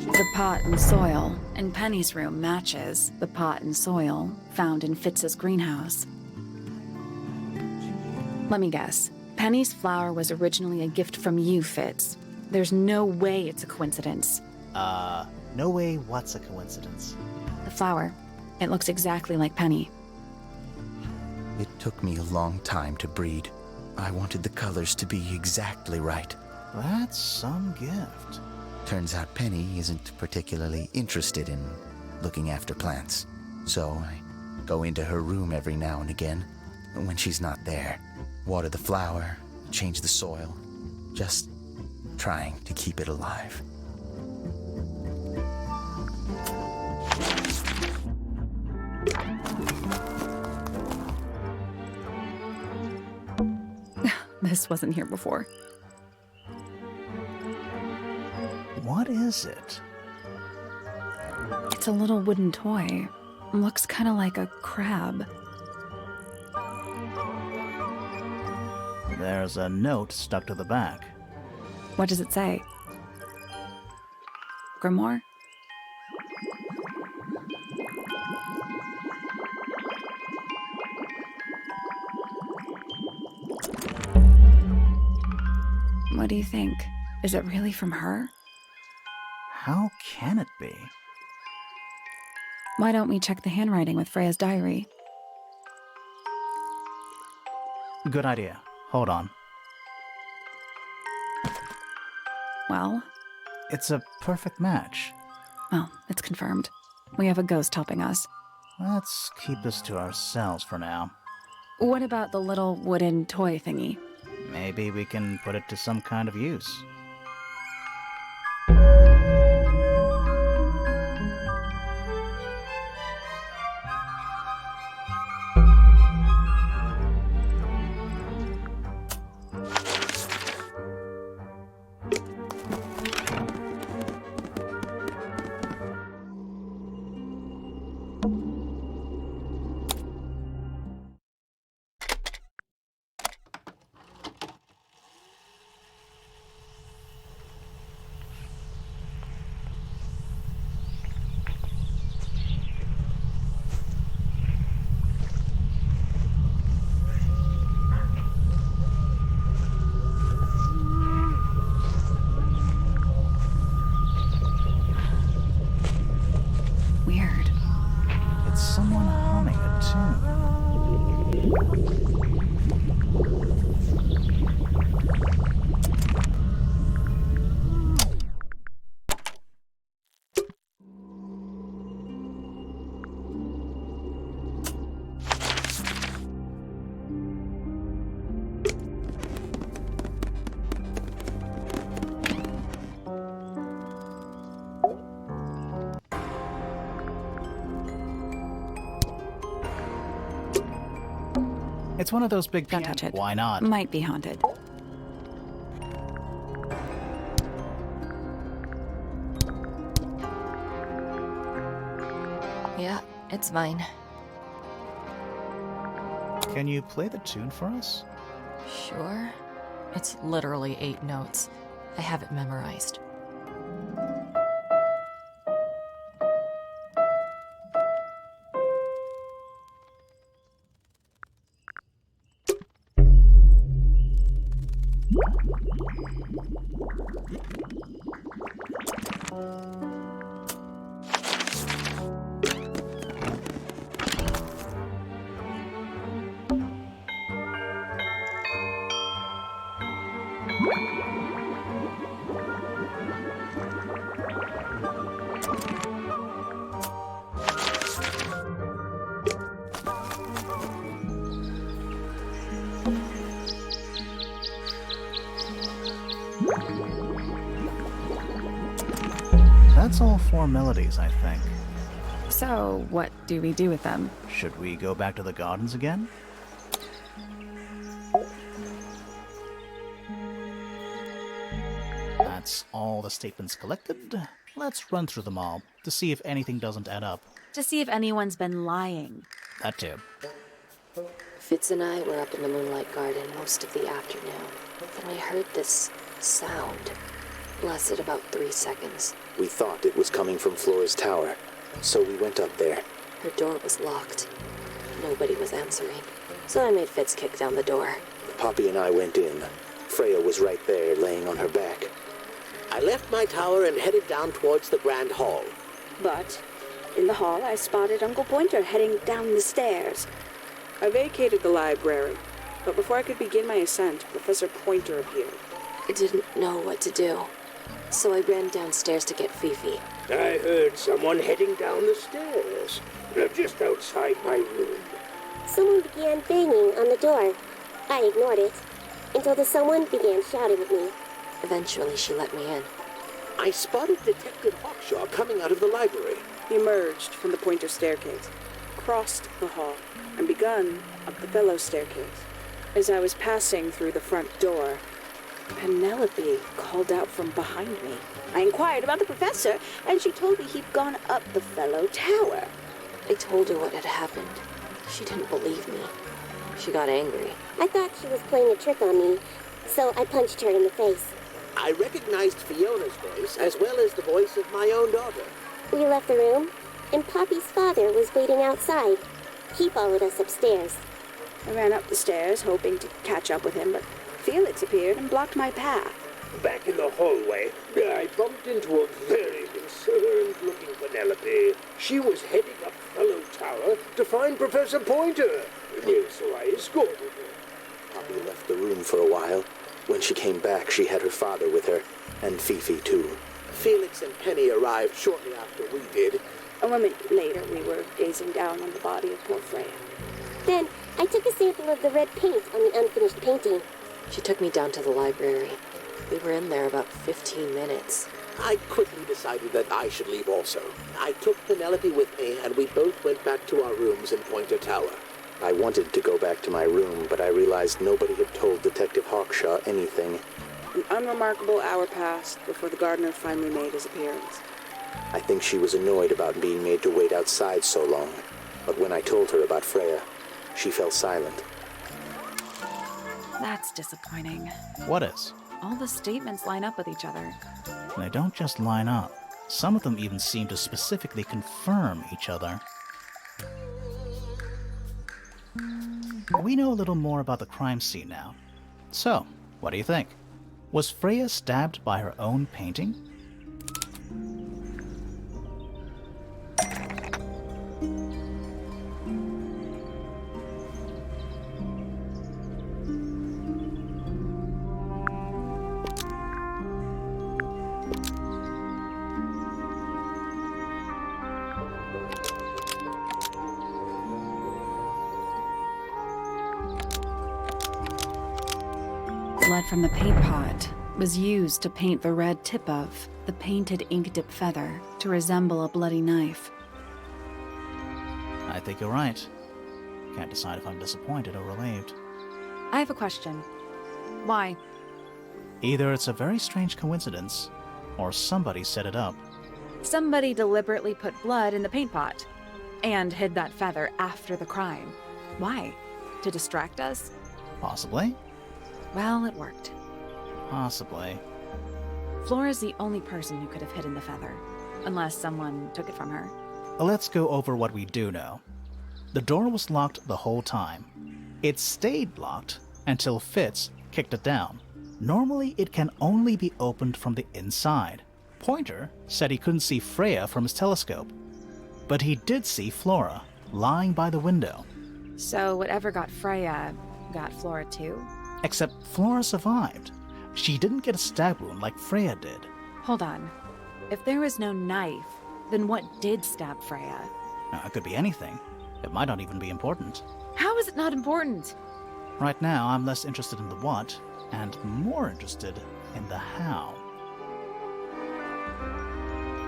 The pot and soil in Penny's room matches the pot and soil found in Fitz's greenhouse. Let me guess. Penny's flower was originally a gift from you, Fitz. There's no way it's a coincidence. No way what's a coincidence. The flower. It looks exactly like Penny. It took me a long time to breed. I wanted the colors to be exactly right. That's some gift. Turns out Penny isn't particularly interested in looking after plants. So I go into her room every now and again, when she's not there. Water the flower, change the soil, just trying to keep it alive. This wasn't here before. What is it? It's a little wooden toy. Looks kind of like a crab. There's a note stuck to the back. What does it say? Grimoire? What do you think? Is it really from her? How can it be? Why don't we check the handwriting with Freya's diary? Good idea. Hold on. Well? It's a perfect match. Well, it's confirmed. We have a ghost helping us. Let's keep this to ourselves for now. What about the little wooden toy thingy? Maybe we can put it to some kind of use. It's one of those big Don't touch it. Why not? Might be haunted. Yeah, it's mine. Can you play the tune for us? Sure. It's literally 8 notes. I have it memorized. That's all 4 melodies, I think. So, what do we do with them? Should we go back to the gardens again? That's all the statements collected. Let's run through them all to see if anything doesn't add up. To see if anyone's been lying. That too. Fitz and I were up in the Moonlight Garden most of the afternoon. Then we heard this sound. Lasted about 3 seconds. We thought it was coming from Flora's tower, so we went up there. Her door was locked. Nobody was answering. So I made Fitz kick down the door. Poppy and I went in. Freya was right there, laying on her back. I left my tower and headed down towards the Grand Hall. But in the hall, I spotted Uncle Pointer heading down the stairs. I vacated the library, but before I could begin my ascent, Professor Pointer appeared. I didn't know what to do, so I ran downstairs to get Fifi. I heard someone heading down the stairs, just outside my room. Someone began banging on the door. I ignored it until the someone began shouting at me. Eventually, she let me in. I spotted Detective Hawkshaw coming out of the library. He emerged from the Pointer staircase, crossed the hall, and begun up the fellow staircase. As I was passing through the front door, Penelope called out from behind me. I inquired about the professor, and she told me he'd gone up the fellow tower. I told her what had happened. She didn't believe me. She got angry. I thought she was playing a trick on me, so I punched her in the face. I recognized Fiona's voice as well as the voice of my own daughter. We left the room, and Poppy's father was waiting outside. He followed us upstairs. I ran up the stairs, hoping to catch up with him, but Felix appeared and blocked my path. Back in the hallway, I bumped into a very concerned-looking Penelope. She was heading up Fellow Tower to find Professor Pointer, so I escorted her. Poppy left the room for a while. When she came back, she had her father with her, and Fifi too. Felix and Penny arrived shortly after we did. A moment later, we were gazing down on the body of poor Freya. Then I took a sample of the red paint on the unfinished painting. She took me down to the library. We were in there about 15 minutes. I quickly decided that I should leave also. I took Penelope with me, and we both went back to our rooms in Pointer Tower. I wanted to go back to my room, but I realized nobody had told Detective Hawkshaw anything. An unremarkable hour passed before the gardener finally made his appearance. I think she was annoyed about being made to wait outside so long, but when I told her about Freya, she fell silent. That's disappointing. What is? All the statements line up with each other. They don't just line up. Some of them even seem to specifically confirm each other. We know a little more about the crime scene now. So, what do you think? Was Freya stabbed by her own painting? Blood from the paint pot was used to paint the red tip of the painted ink-dip feather to resemble a bloody knife. I think you're right. Can't decide if I'm disappointed or relieved. I have a question. Why? Either it's a very strange coincidence, or somebody set it up. Somebody deliberately put blood in the paint pot and hid that feather after the crime. Why? To distract us? Possibly. Well, it worked. Possibly. Flora's the only person who could have hidden the feather, unless someone took it from her. Let's go over what we do know. The door was locked the whole time. It stayed locked until Fitz kicked it down. Normally, it can only be opened from the inside. Pointer said he couldn't see Freya from his telescope, but he did see Flora lying by the window. So whatever got Freya got Flora too? Except Flora survived. She didn't get a stab wound like Freya did. Hold on. If there was no knife, then what did stab Freya? It could be anything. It might not even be important. How is it not important? Right now, I'm less interested in the what, and more interested in the how.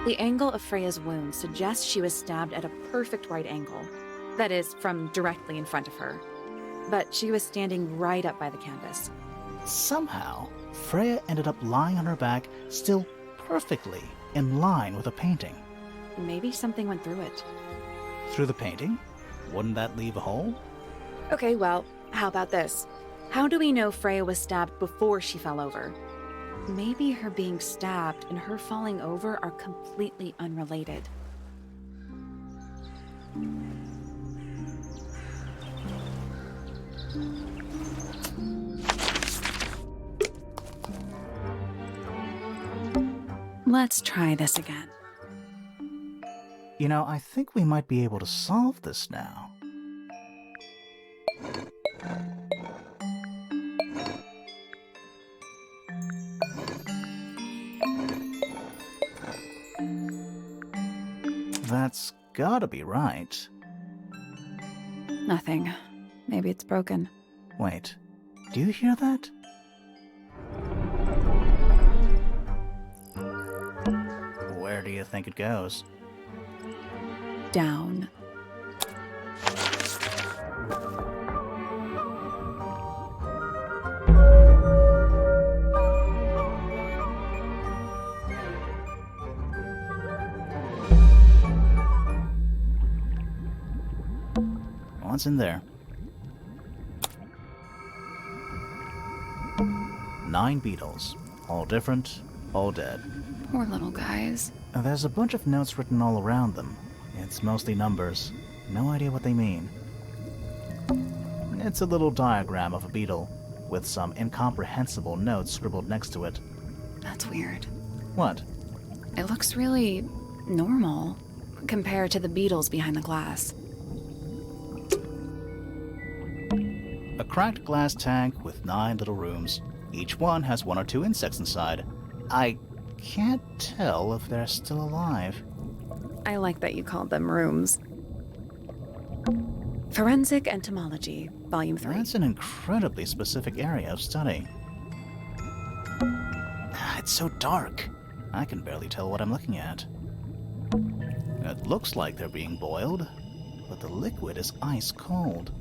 The angle of Freya's wound suggests she was stabbed at a perfect right angle. That is, from directly in front of her. But she was standing right up by the canvas. Somehow, Freya ended up lying on her back, still perfectly in line with a painting. Maybe something went through it. Through the painting? Wouldn't that leave a hole? Okay, well, how about this? How do we know Freya was stabbed before she fell over? Maybe her being stabbed and her falling over are completely unrelated. Let's try this again. You know, I think we might be able to solve this now. That's gotta be right. Nothing. Maybe it's broken. Wait, do you hear that? Where do you think it goes? Down. What's in there? 9 beetles. All different, all dead. Poor little guys. There's a bunch of notes written all around them. It's mostly numbers. No idea what they mean. It's a little diagram of a beetle, with some incomprehensible notes scribbled next to it. That's weird. What? It looks really normal compared to the beetles behind the glass. A cracked glass tank with 9 little rooms. Each one has 1 or 2 insects inside. I can't tell if they're still alive. I like that you called them rooms. Forensic Entomology, Volume 3. That's an incredibly specific area of study. It's so dark. I can barely tell what I'm looking at. It looks like they're being boiled, but the liquid is ice cold.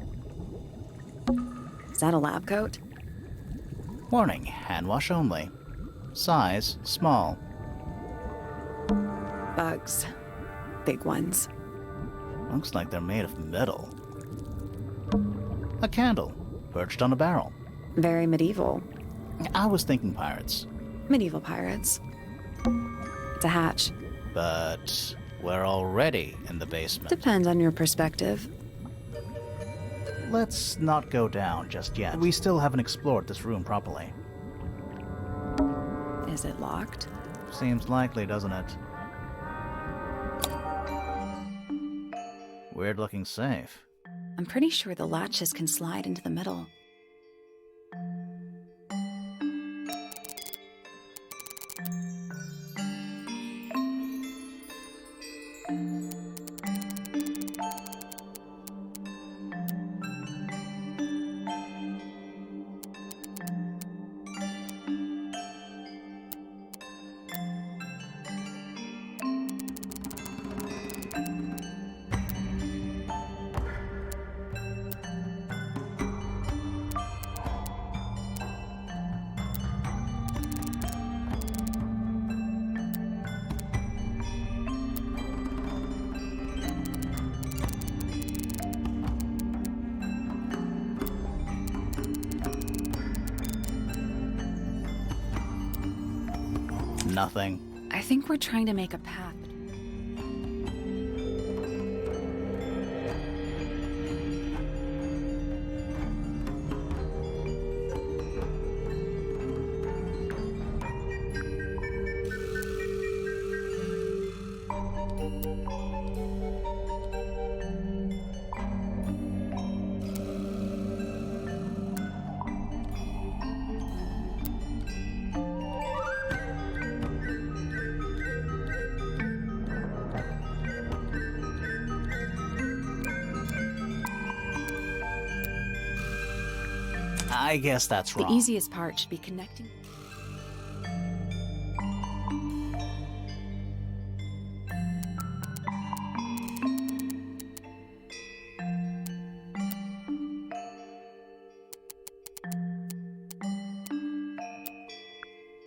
Is that a lab coat? Warning, hand wash only. Size, small. Bugs. Big ones. Looks like they're made of metal. A candle, perched on a barrel. Very medieval. I was thinking pirates. Medieval pirates. It's a hatch. But we're already in the basement. Depends on your perspective. Let's not go down just yet. We still haven't explored this room properly. Is it locked? Seems likely, doesn't it? Weird looking safe. I'm pretty sure the latches can slide into the middle. Nothing. I think we're trying to make a path. I guess that's wrong. The easiest part should be connecting.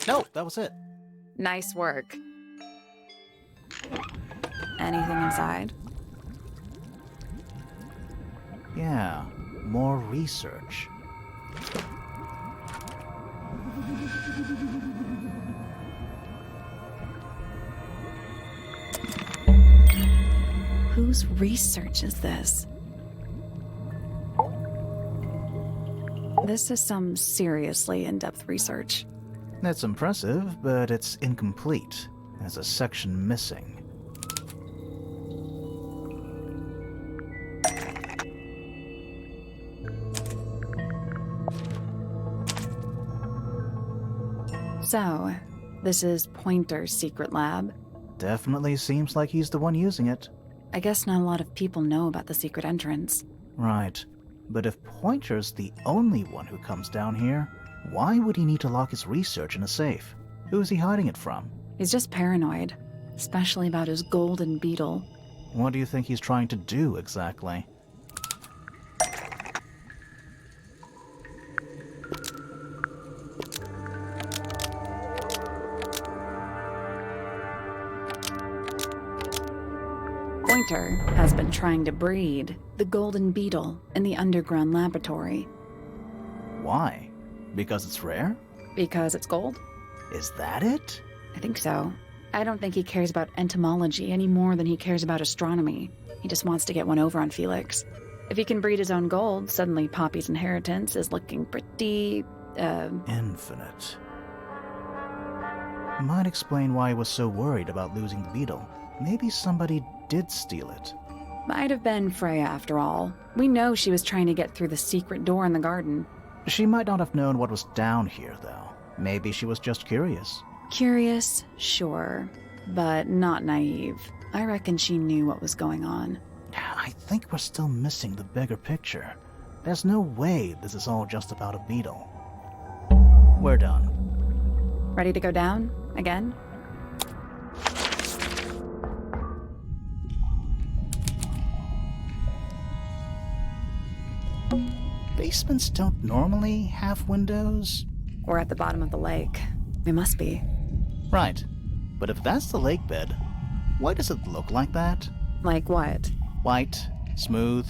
No, that was it. Nice work. Anything inside? Yeah, more research. Whose research is this? This is some seriously in-depth research. It's impressive, but it's incomplete. There's a section missing. So, this is Pointer's secret lab. Definitely seems like he's the one using it. I guess not a lot of people know about the secret entrance. Right. But if Pointer's the only one who comes down here, why would he need to lock his research in a safe? Who is he hiding it from? He's just paranoid, especially about his golden beetle. What do you think he's trying to do exactly? Pointer has been trying to breed the golden beetle in the underground laboratory. Why? Because it's rare? Because it's gold? Is that it? I think so. I don't think he cares about entomology any more than he cares about astronomy. He just wants to get one over on Felix. If he can breed his own gold, suddenly Poppy's inheritance is looking pretty, infinite. Might explain why he was so worried about losing the beetle. Maybe somebody did steal it. Might have been Freya after all. We know she was trying to get through the secret door in the garden. She might not have known what was down here, though. Maybe she was just curious. Curious, sure, but not naive. I reckon she knew what was going on. I think we're still missing the bigger picture. There's no way this is all just about a beetle. We're done. Ready to go down? Again? Basements don't normally have windows. We're at the bottom of the lake. We must be. Right. But if that's the lake bed, why does it look like that? Like what? White, smooth,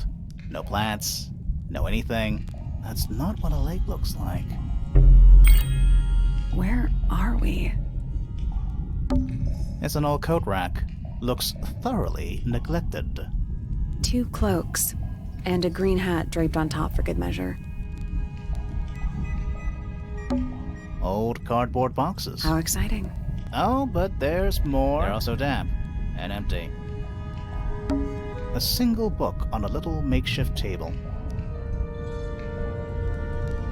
no plants, no anything. That's not what a lake looks like. Where are we? It's an old coat rack. Looks thoroughly neglected. 2 cloaks, and a green hat draped on top for good measure. Old cardboard boxes. How exciting. Oh, but there's more. They're also damp and empty. A single book on a little makeshift table.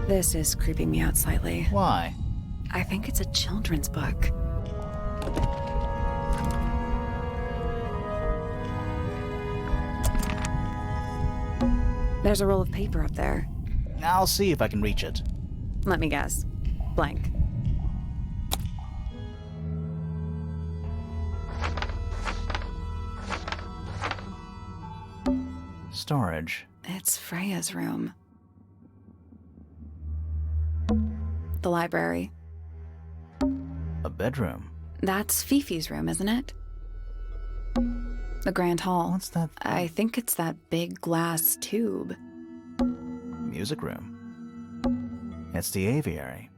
This is creeping me out slightly. Why? I think it's a children's book. There's a roll of paper up there. I'll see if I can reach it. Let me guess. Blank. Storage. It's Freya's room. The library. A bedroom. That's Fifi's room, isn't it? The grand hall. What's that? I think it's that big glass tube. Music room. It's the aviary.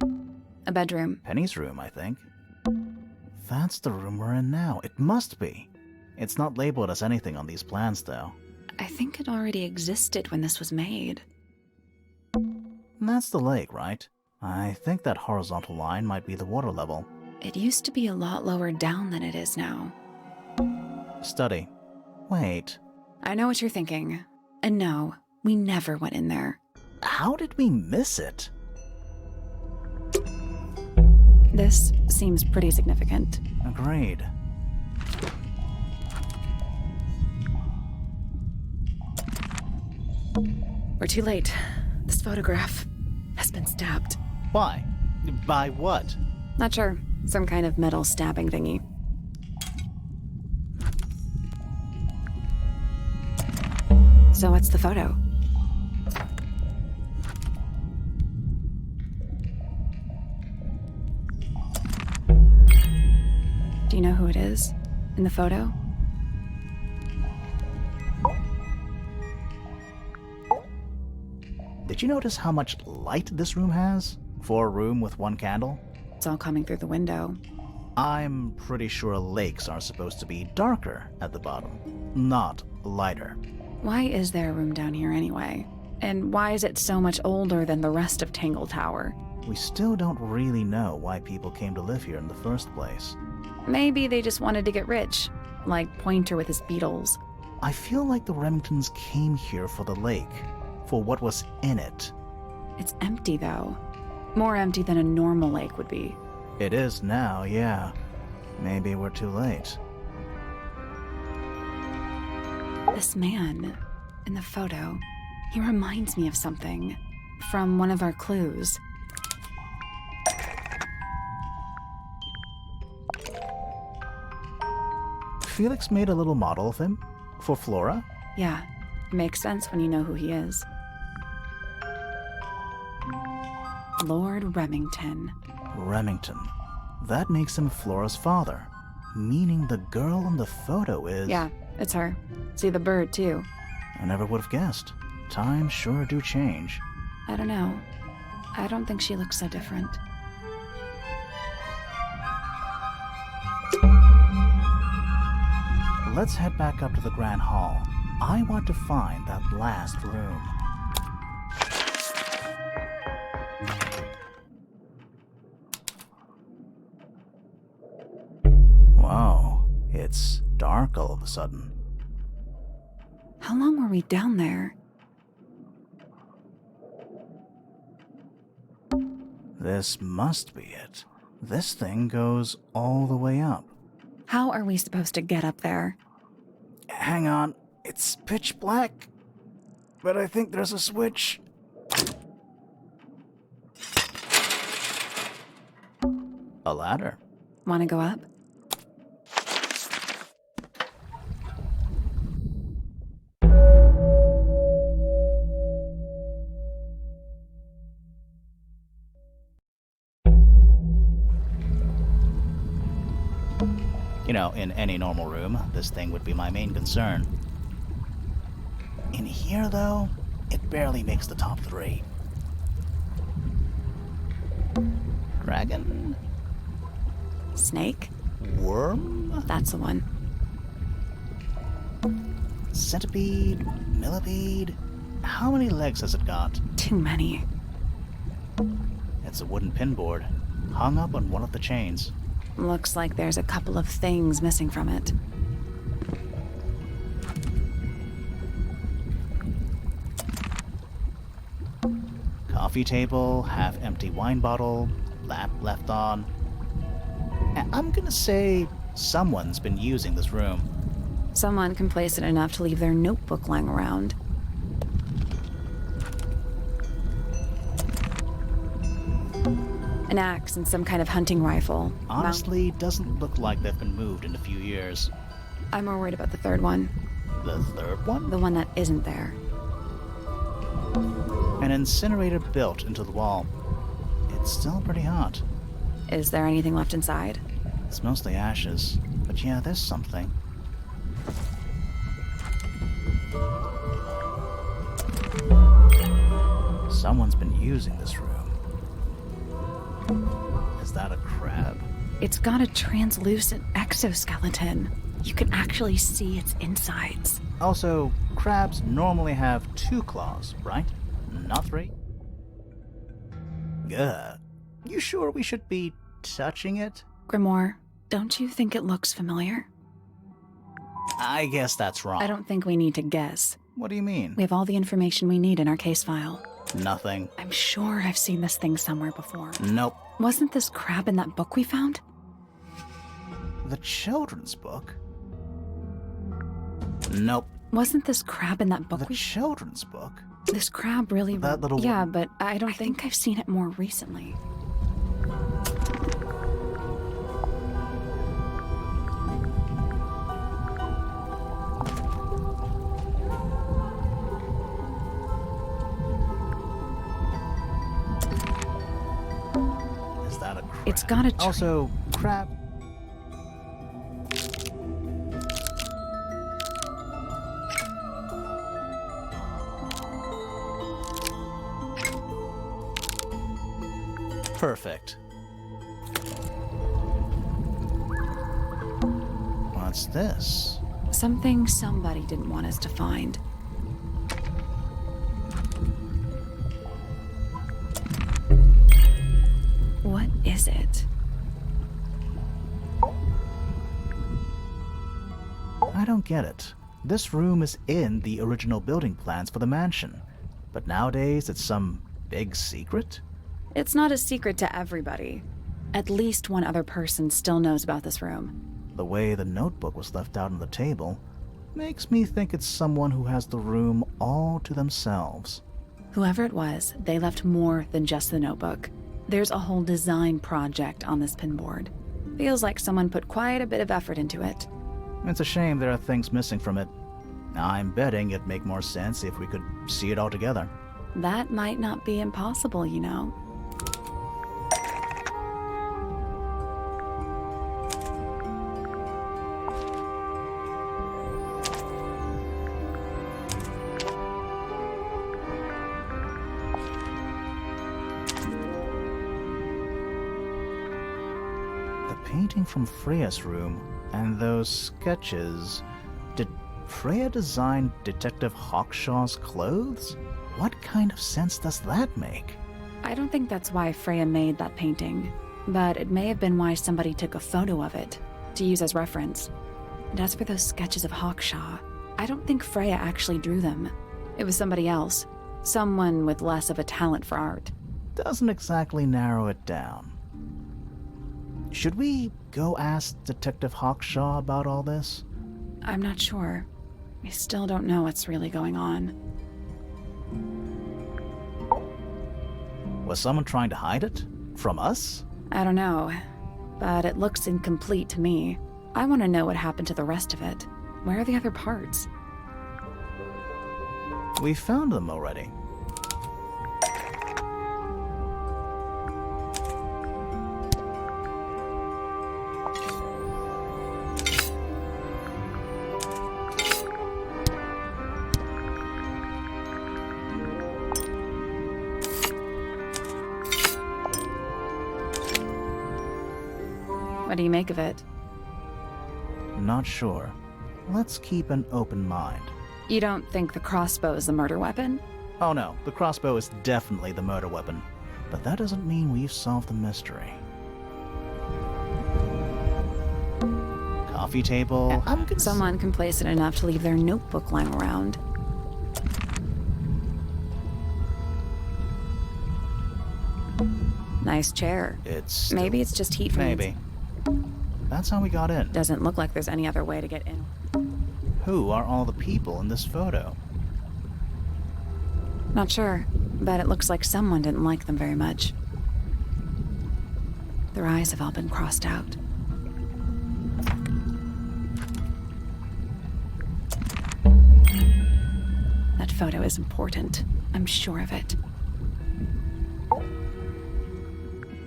A bedroom. Penny's room, I think. That's the room we're in now. It must be. It's not labeled as anything on these plans, though. I think it already existed when this was made. That's the lake, right? I think that horizontal line might be the water level. It used to be a lot lower down than it is now. Study. Wait. I know what you're thinking. And no, we never went in there. How did we miss it? This seems pretty significant. Agreed. We're too late. This photograph has been stabbed. Why? By what? Not sure. Some kind of metal stabbing thingy. So what's the photo? Do you know who it is in the photo? Did you notice how much light this room has? For a room with one candle? It's all coming through the window. I'm pretty sure lakes are supposed to be darker at the bottom, not lighter. Why is there a room down here anyway? And why is it so much older than the rest of Tangle Tower? We still don't really know why people came to live here in the first place. Maybe they just wanted to get rich, like Pointer with his beetles. I feel like the Remingtons came here for the lake, for what was in it. It's empty, though. More empty than a normal lake would be. It is now, yeah. Maybe we're too late. This man in the photo, he reminds me of something from one of our clues. Felix made a little model of him for Flora. Yeah, makes sense when you know who he is. Lord Remington. Remington. That makes him Flora's father, meaning the girl in the photo is... Yeah, it's her. See the bird, too. I never would have guessed. Times sure do change. I don't know. I don't think she looks so different. Let's head back up to the Grand Hall. I want to find that last room. Wow, it's dark all of a sudden. How long were we down there? This must be it. This thing goes all the way up. How are we supposed to get up there? Hang on, it's pitch black, but I think there's a switch. A ladder. Want to go up? You know, in any normal room, this thing would be my main concern. In here, though, it barely makes the top 3. Dragon? Snake? Worm? That's the one. Centipede? Millipede? How many legs has it got? Too many. It's a wooden pinboard, hung up on one of the chains. Looks like there's a couple of things missing from it. Coffee table, half-empty wine bottle, lamp left on. I'm gonna say someone's been using this room. Someone complacent enough to leave their notebook lying around. An axe and some kind of hunting rifle. Honestly, doesn't look like they've been moved in a few years. I'm more worried about the third one. The third one? The one that isn't there. An incinerator built into the wall. It's still pretty hot. Is there anything left inside? It's mostly ashes, but yeah, there's something. Someone's been using this room. Is that a crab? It's got a translucent exoskeleton. You can actually see its insides. Also, crabs normally have 2 claws, right? Not 3? Ugh. You sure we should be touching it? Grimoire, don't you think it looks familiar? I guess that's wrong. I don't think we need to guess. What do you mean? We have all the information we need in our case file. Nothing. I'm sure I've seen this thing somewhere before. Nope. Wasn't this crab in that book we found? The children's book? Nope. Wasn't this crab in that book The children's book? This crab really... That little... Yeah, but I don't think I've seen it more recently. Is that a crab? It's got a... Also, crab... Perfect. What's this? Something somebody didn't want us to find. What is it? I don't get it. This room is in the original building plans for the mansion, but nowadays it's some big secret? It's not a secret to everybody. At least one other person still knows about this room. The way the notebook was left out on the table makes me think it's someone who has the room all to themselves. Whoever it was, they left more than just the notebook. There's a whole design project on this pinboard. Feels like someone put quite a bit of effort into it. It's a shame there are things missing from it. I'm betting it'd make more sense if we could see it all together. That might not be impossible, you know. Painting from Freya's room and those sketches. Did Freya design Detective Hawkshaw's clothes? What kind of sense does that make? I don't think that's why Freya made that painting, but it may have been why somebody took a photo of it to use as reference. And as for those sketches of Hawkshaw, I don't think Freya actually drew them. It was somebody else, someone with less of a talent for art. Doesn't exactly narrow it down. Should we go ask Detective Hawkshaw about all this? I'm not sure. I still don't know what's really going on. Was someone trying to hide it? From us? I don't know, but it looks incomplete to me. I want to know what happened to the rest of it. Where are the other parts? We found them already. What do you make of it? Not sure. Let's keep an open mind. You don't think the crossbow is the murder weapon? Oh no, the crossbow is definitely the murder weapon. But that doesn't mean we've solved the mystery. Coffee table. Someone complacent enough to leave their notebook lying around. Nice chair. Maybe it's just heat from Maybe. That's how we got in. Doesn't look like there's any other way to get in. Who are all the people in this photo? Not sure, but it looks like someone didn't like them very much. Their eyes have all been crossed out. That photo is important. I'm sure of it.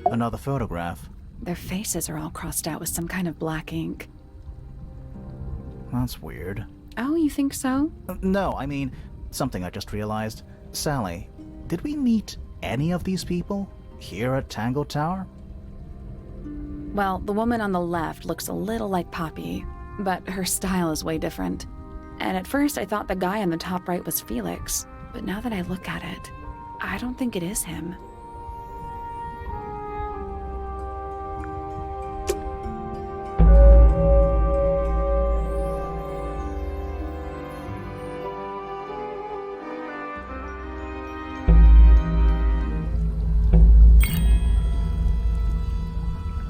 Another photograph. Their faces are all crossed out with some kind of black ink. That's weird. Oh, you think so? No, I mean, something I just realized. Sally, did we meet any of these people here at Tangle Tower? Well, the woman on the left looks a little like Poppy, but her style is way different. And at first I thought the guy on the top right was Felix, but now that I look at it, I don't think it is him.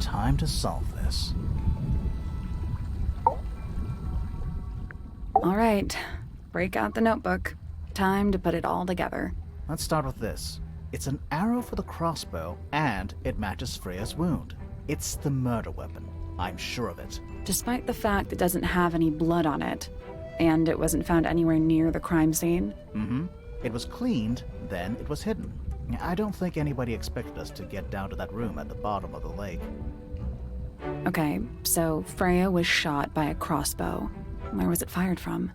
Time to solve this. All right, break out the notebook. Time to put it all together. Let's start with this. It's an arrow for the crossbow, and it matches Freya's wound. It's the murder weapon. I'm sure of it. Despite the fact it doesn't have any blood on it, and it wasn't found anywhere near the crime scene. Mm-hmm. It was cleaned, then it was hidden. I don't think anybody expected us to get down to that room at the bottom of the lake. Okay, so Freya was shot by a crossbow. Where was it fired from?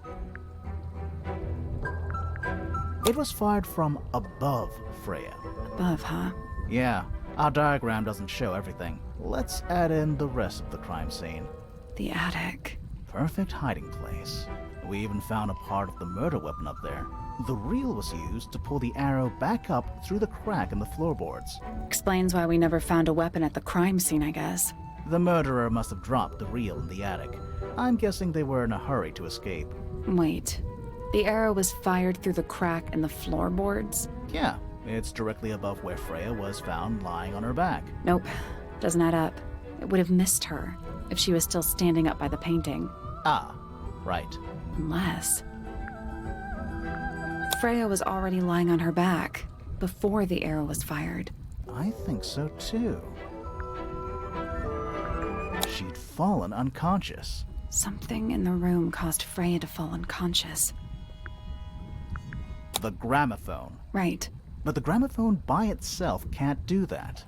It was fired from above Freya. Above, huh? Yeah, our diagram doesn't show everything. Let's add in the rest of the crime scene. The attic. Perfect hiding place. We even found a part of the murder weapon up there. The reel was used to pull the arrow back up through the crack in the floorboards. Explains why we never found a weapon at the crime scene, I guess. The murderer must have dropped the reel in the attic. I'm guessing they were in a hurry to escape. Wait, the arrow was fired through the crack in the floorboards? Yeah, it's directly above where Freya was found lying on her back. Nope, doesn't add up. It would have missed her if she was still standing up by the painting. Ah, right. Unless Freya was already lying on her back before the arrow was fired. I think so too. She'd fallen unconscious. Something in the room caused Freya to fall unconscious. The gramophone. Right. But the gramophone by itself can't do that.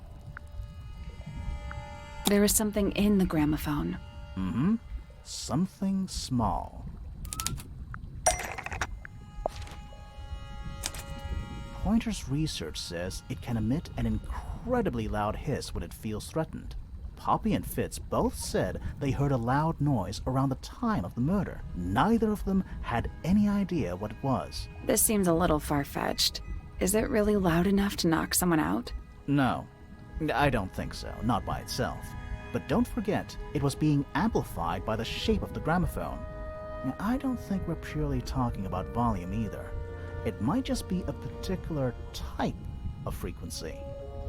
There was something in the gramophone. Mm-hmm. Something small. Pointer's research says it can emit an incredibly loud hiss when it feels threatened. Poppy and Fitz both said they heard a loud noise around the time of the murder. Neither of them had any idea what it was. This seems a little far-fetched. Is it really loud enough to knock someone out? No, I don't think so, not by itself. But don't forget, it was being amplified by the shape of the gramophone. I don't think we're purely talking about volume either. It might just be a particular type of frequency.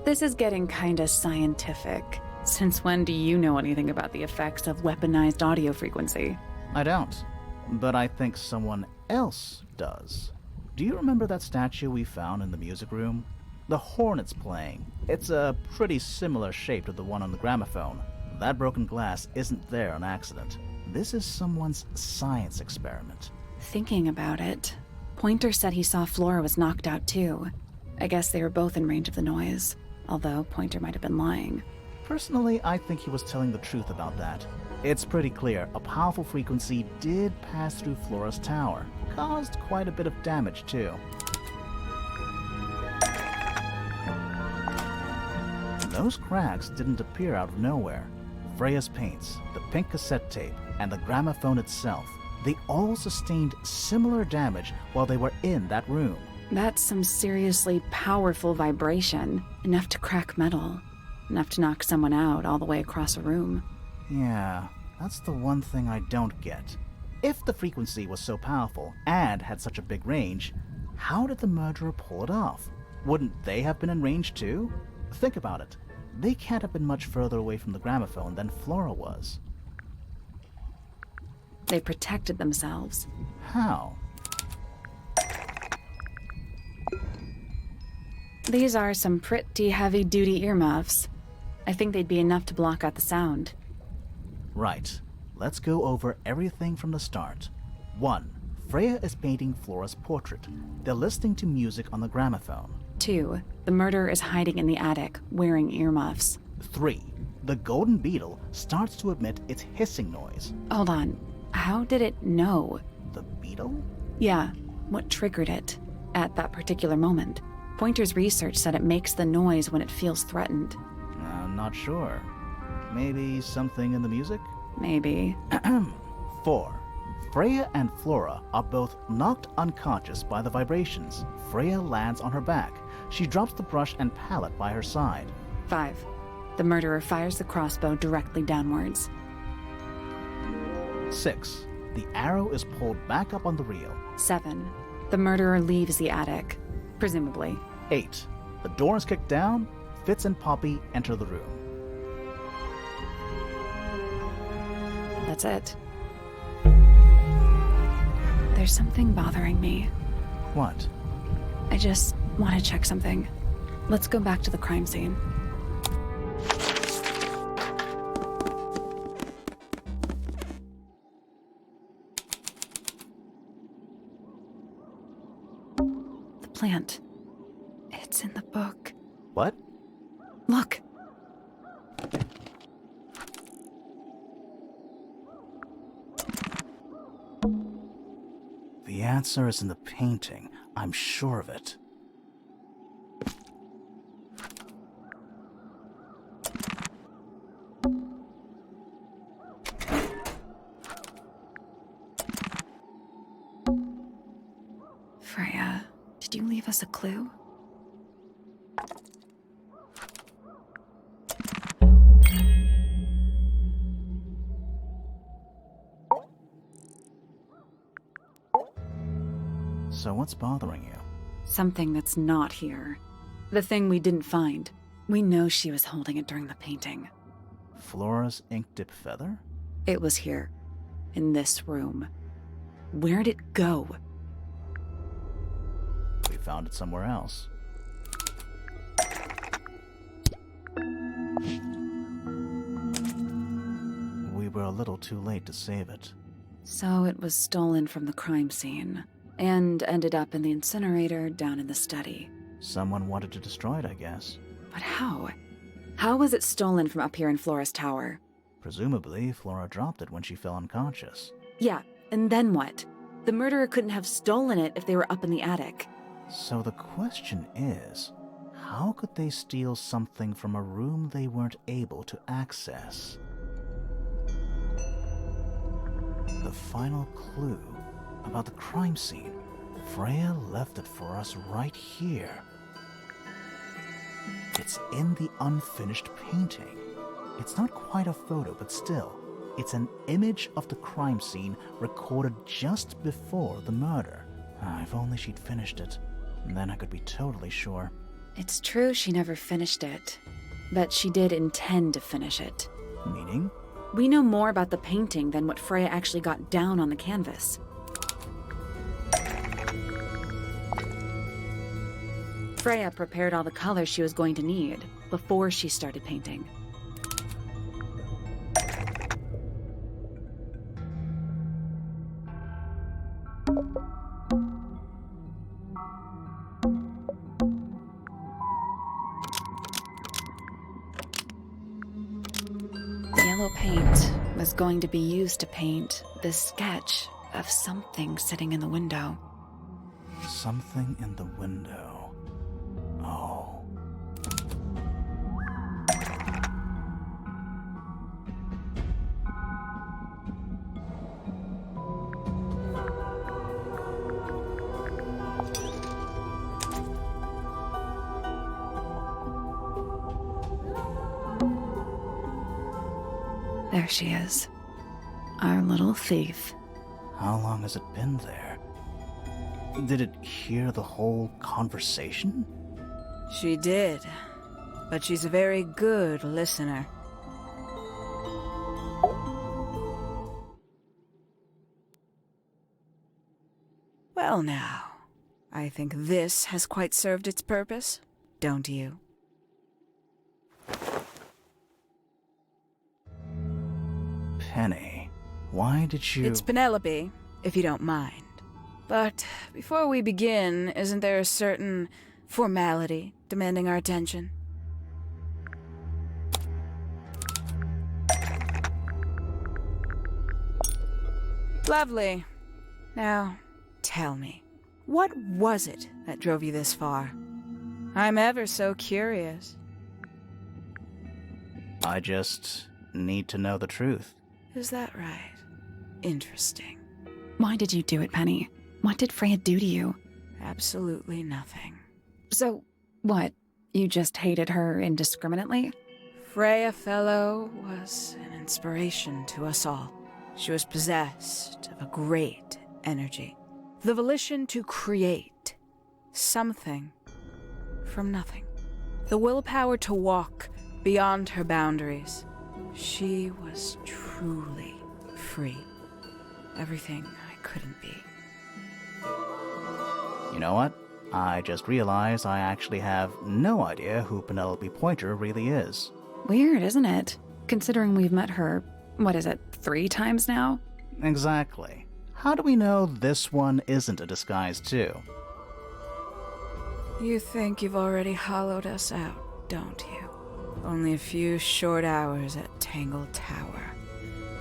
This is getting kinda scientific. Since when do you know anything about the effects of weaponized audio frequency? I don't, but I think someone else does. Do you remember that statue we found in the music room? The horn it's playing. It's a pretty similar shape to the one on the gramophone. That broken glass isn't there on accident. This is someone's science experiment. Thinking about it, Pointer said he saw Flora was knocked out too. I guess they were both in range of the noise, although Pointer might have been lying. Personally, I think he was telling the truth about that. It's pretty clear a powerful frequency did pass through Flora's tower. Caused quite a bit of damage, too. Those cracks didn't appear out of nowhere. Freya's paints, the pink cassette tape, and the gramophone itself, they all sustained similar damage while they were in that room. That's some seriously powerful vibration, enough to crack metal. Enough to knock someone out all the way across a room. Yeah, that's the one thing I don't get. If the frequency was so powerful and had such a big range, how did the murderer pull it off? Wouldn't they have been in range too? Think about it. They can't have been much further away from the gramophone than Flora was. They protected themselves. How? These are some pretty heavy-duty earmuffs. I think they'd be enough to block out the sound. Right. Let's go over everything from the start. 1. Freya is painting Flora's portrait. They're listening to music on the gramophone. 2. The murderer is hiding in the attic, wearing earmuffs. 3. The golden beetle starts to emit its hissing noise. Hold on. How did it know? The beetle? Yeah. What triggered it at that particular moment? Pointer's research said it makes the noise when it feels threatened. I'm not sure. Maybe something in the music? Maybe. 4. Freya and Flora are both knocked unconscious by the vibrations. Freya lands on her back. She drops the brush and palette by her side. 5. The murderer fires the crossbow directly downwards. 6. The arrow is pulled back up on the reel. 7. The murderer leaves the attic, presumably. 8. The door is kicked down. Fitz and Poppy enter the room. That's it. There's something bothering me. What? I just want to check something. Let's go back to the crime scene. The plant. It's in the book. What? Look. The answer is in the painting. I'm sure of it. Freya, did you leave us a clue? So what's bothering you? Something that's not here. The thing we didn't find. We know she was holding it during the painting. Flora's ink-dip feather? It was here. In this room. Where'd it go? We found it somewhere else. We were a little too late to save it. So it was stolen from the crime scene. And ended up in the incinerator down in the study. Someone wanted to destroy it, I guess. But how? How was it stolen from up here in Flora's tower? Presumably, Flora dropped it when she fell unconscious. Yeah, and then what? The murderer couldn't have stolen it if they were up in the attic. So the question is, how could they steal something from a room they weren't able to access? The final clue about the crime scene. Freya left it for us right here. It's in the unfinished painting. It's not quite a photo, but still, it's an image of the crime scene recorded just before the murder. If only she'd finished it, then I could be totally sure. It's true she never finished it, but she did intend to finish it. Meaning? We know more about the painting than what Freya actually got down on the canvas. Freya prepared all the colors she was going to need before she started painting. The yellow paint was going to be used to paint this sketch of something sitting in the window. Something in the window. Oh. There she is. Our little thief. How long has it been there? Did it hear the whole conversation? She did, but she's a very good listener. Well now, I think this has quite served its purpose, don't you? Penny, why did you... It's Penelope, if you don't mind. But before we begin, isn't there a certain formality demanding our attention? Lovely. Now, tell me, what was it that drove you this far? I'm ever so curious. I just need to know the truth. Is that right? Interesting. Why did you do it, Penny? What did Freya do to you? Absolutely nothing. So, what? You just hated her indiscriminately? Freya Fellow was an inspiration to us all. She was possessed of a great energy. The volition to create something from nothing. The willpower to walk beyond her boundaries. She was truly free. Everything I couldn't be. You know what? I just realized I actually have no idea who Penelope Pointer really is. Weird, isn't it? Considering we've met her, 3 times now? Exactly. How do we know this one isn't a disguise too? You think you've already hollowed us out, don't you? Only a few short hours at Tangle Tower,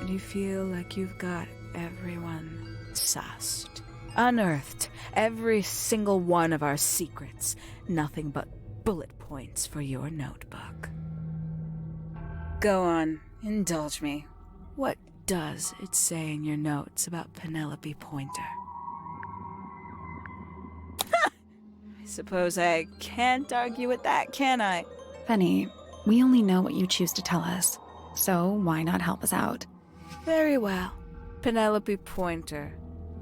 and you feel like you've got everyone sussed. Unearthed every single one of our secrets. Nothing but bullet points for your notebook. Go on, indulge me. What does it say in your notes about Penelope Pointer? I suppose I can't argue with that, can I? Penny, we only know what you choose to tell us, so why not help us out? Very well. Penelope Pointer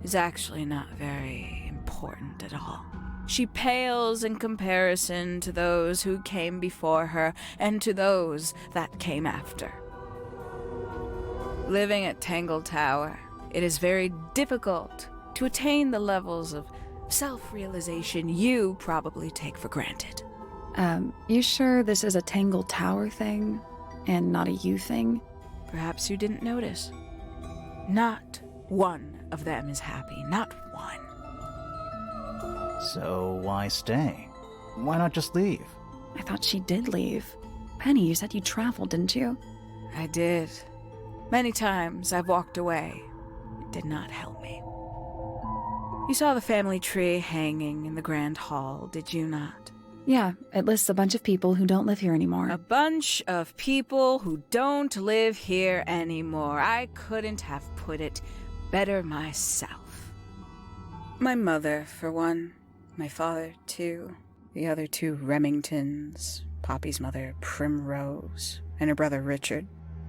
is actually not very important at all. She pales in comparison to those who came before her and to those that came after. Living at Tangle Tower, it is very difficult to attain the levels of self-realization you probably take for granted. You sure this is a Tangle Tower thing and not a you thing? Perhaps you didn't notice. Not one of them is happy, not one. So why stay? Why not just leave? I thought she did leave. Penny, you said you traveled, didn't you? I did. Many times I've walked away. It did not help me. You saw the family tree hanging in the grand hall, did you not? Yeah, it lists a bunch of people who don't live here anymore. A bunch of people who don't live here anymore. I couldn't have put it better myself. My mother, for one. My father, too. The other 2 Remingtons. Poppy's mother, Primrose. And her brother, Richard.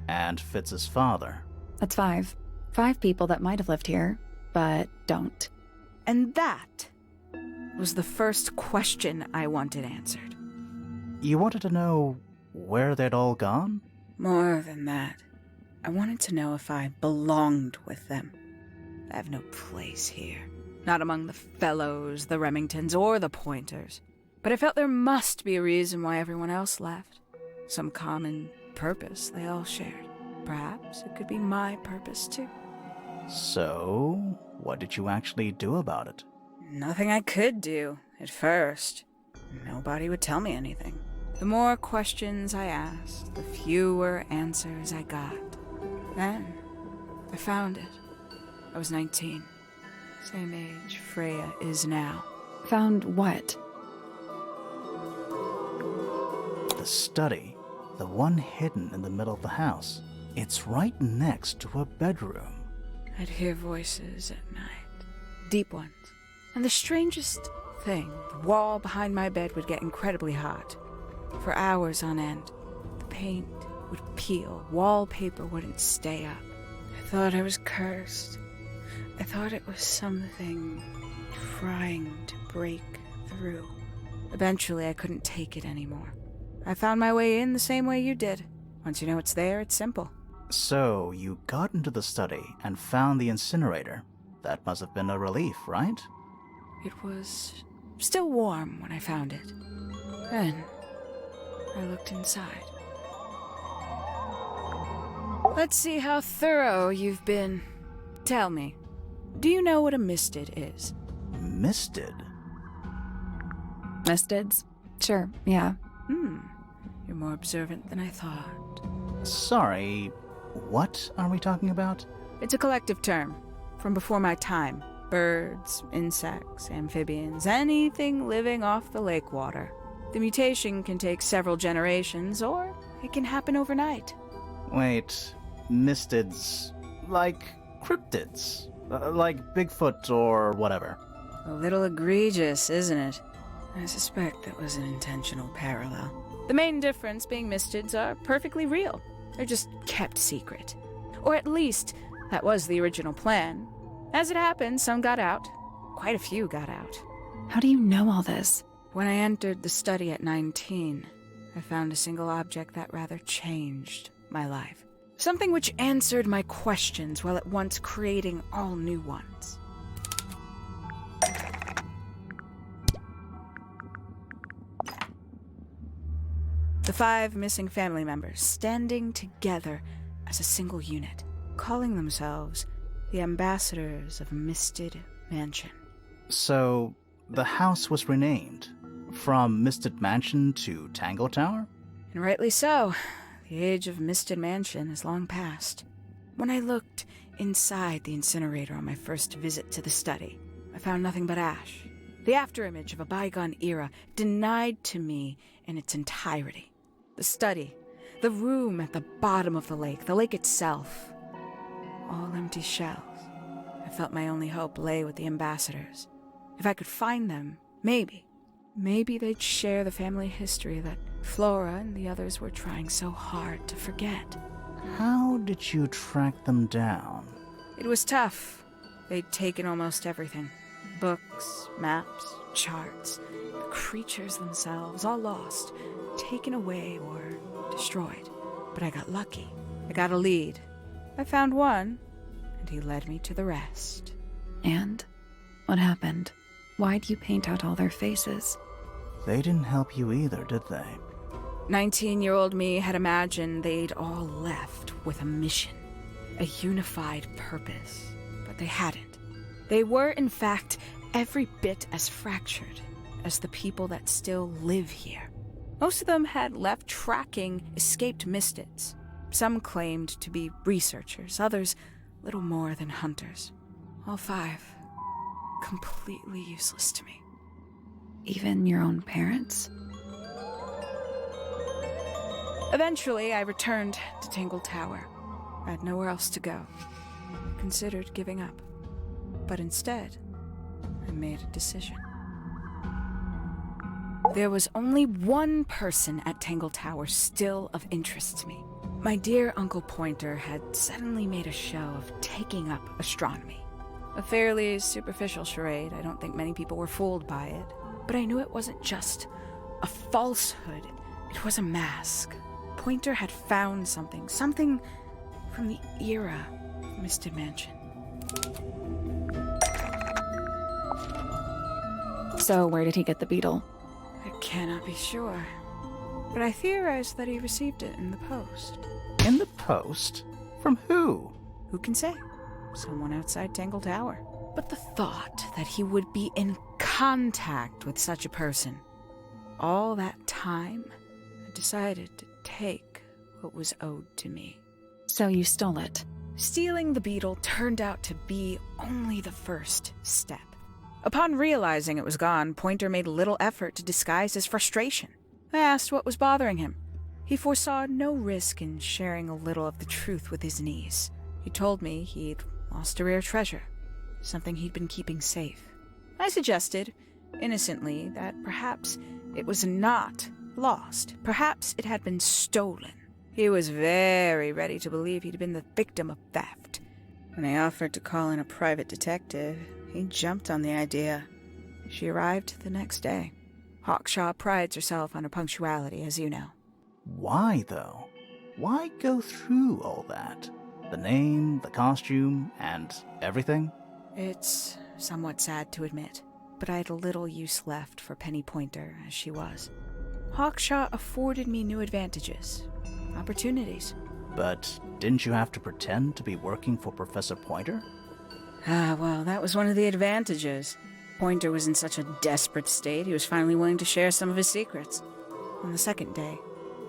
And Fitz's father. That's 5. 5 people that might have lived here, but don't. And that was the first question I wanted answered. You wanted to know where they'd all gone? More than that. I wanted to know if I belonged with them. I have no place here. Not among the Fellows, the Remingtons, or the Pointers. But I felt there must be a reason why everyone else left. Some common purpose they all shared. Perhaps it could be my purpose, too. So, what did you actually do about it? Nothing I could do, at first. Nobody would tell me anything. The more questions I asked, the fewer answers I got. Then, I found it. I was 19. Same age Freya is now. Found what? The study. The one hidden in the middle of the house. It's right next to a bedroom. I'd hear voices at night. Deep ones. And the strangest thing, the wall behind my bed would get incredibly hot. For hours on end. The paint would peel. Wallpaper wouldn't stay up. I thought I was cursed. I thought it was something trying to break through. Eventually, I couldn't take it anymore. I found my way in the same way you did. Once you know it's there, it's simple. So, you got into the study and found the incinerator. That must have been a relief, right? It was still warm when I found it. Then, I looked inside. Let's see how thorough you've been. Tell me, do you know what a mistid is? Misted? Mistids? Sure, yeah. You're more observant than I thought. Sorry, what are we talking about? It's a collective term, from before my time. Birds, insects, amphibians, anything living off the lake water. The mutation can take several generations, or it can happen overnight. Wait, mystids, like cryptids, like Bigfoot or whatever. A little egregious, isn't it? I suspect that was an intentional parallel. The main difference being mystids are perfectly real. They're just kept secret. Or at least, that was the original plan. As it happened, some got out. Quite a few got out. How do you know all this? When I entered the study at 19, I found a single object that rather changed my life. Something which answered my questions while at once creating all new ones. The 5 missing family members standing together as a single unit, calling themselves the ambassadors of Misted Mansion. So, the house was renamed from Misted Mansion to Tangle Tower? And rightly so. The age of Misted Mansion is long past. When I looked inside the incinerator on my first visit to the study, I found nothing but ash. The afterimage of a bygone era denied to me in its entirety. The study, the room at the bottom of the lake itself, all empty shells. I felt my only hope lay with the ambassadors. If I could find them, maybe they'd share the family history that Flora and the others were trying so hard to forget. How did you track them down? It was tough. They'd taken almost everything. Books, maps, charts, the creatures themselves, all lost, taken away or destroyed. But I got lucky. I got a lead. I found one, and he led me to the rest. And? What happened? Why'd you paint out all their faces? They didn't help you either, did they? 19-year-old me had imagined they'd all left with a mission, a unified purpose, but they hadn't. They were, in fact, every bit as fractured as the people that still live here. Most of them had left tracking escaped mystids. Some claimed to be researchers, others little more than hunters. All 5 completely useless to me. Even your own parents? Eventually, I returned to Tangle Tower. I had nowhere else to go. I considered giving up. But instead, I made a decision. There was only one person at Tangle Tower still of interest to me. My dear Uncle Pointer had suddenly made a show of taking up astronomy. A fairly superficial charade. I don't think many people were fooled by it. But I knew it wasn't just a falsehood. It was a mask. Pointer had found something from the era of Misted Mansion. So where did he get the beetle? I cannot be sure. But I theorize that he received it in the post. In the post? From who? Who can say? Someone outside Tangle Tower. But the thought that he would be in contact with such a person, all that time, I decided to take what was owed to me. So you stole it. Stealing the beetle turned out to be only the first step. Upon realizing it was gone, Pointer made little effort to disguise his frustration. I asked what was bothering him. He foresaw no risk in sharing a little of the truth with his niece. He told me he'd lost a rare treasure, something he'd been keeping safe. I suggested, innocently, that perhaps it was not lost. Perhaps it had been stolen. He was very ready to believe he'd been the victim of theft. When I offered to call in a private detective, he jumped on the idea. She arrived the next day. Hawkshaw prides herself on her punctuality, as you know. Why, though? Why go through all that? The name, the costume, and everything? It's somewhat sad to admit, but I had little use left for Penny Pointer as she was. Hawkshaw afforded me new advantages, opportunities. But didn't you have to pretend to be working for Professor Pointer? Well, that was one of the advantages. Pointer was in such a desperate state, he was finally willing to share some of his secrets. On the second day,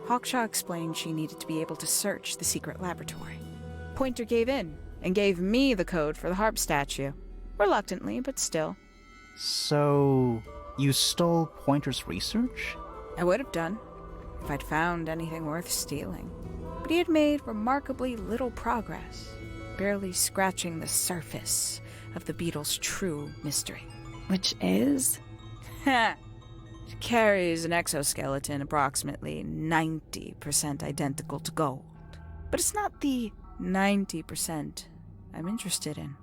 Hawkshaw explained she needed to be able to search the secret laboratory. Pointer gave in and gave me the code for the harp statue. Reluctantly, but still. So, you stole Pointer's research? I would have done, if I'd found anything worth stealing. but he had made remarkably little progress, barely scratching the surface of the beetle's true mystery. Which is? It carries an exoskeleton approximately 90% identical to gold. But it's not the 90% I'm interested in.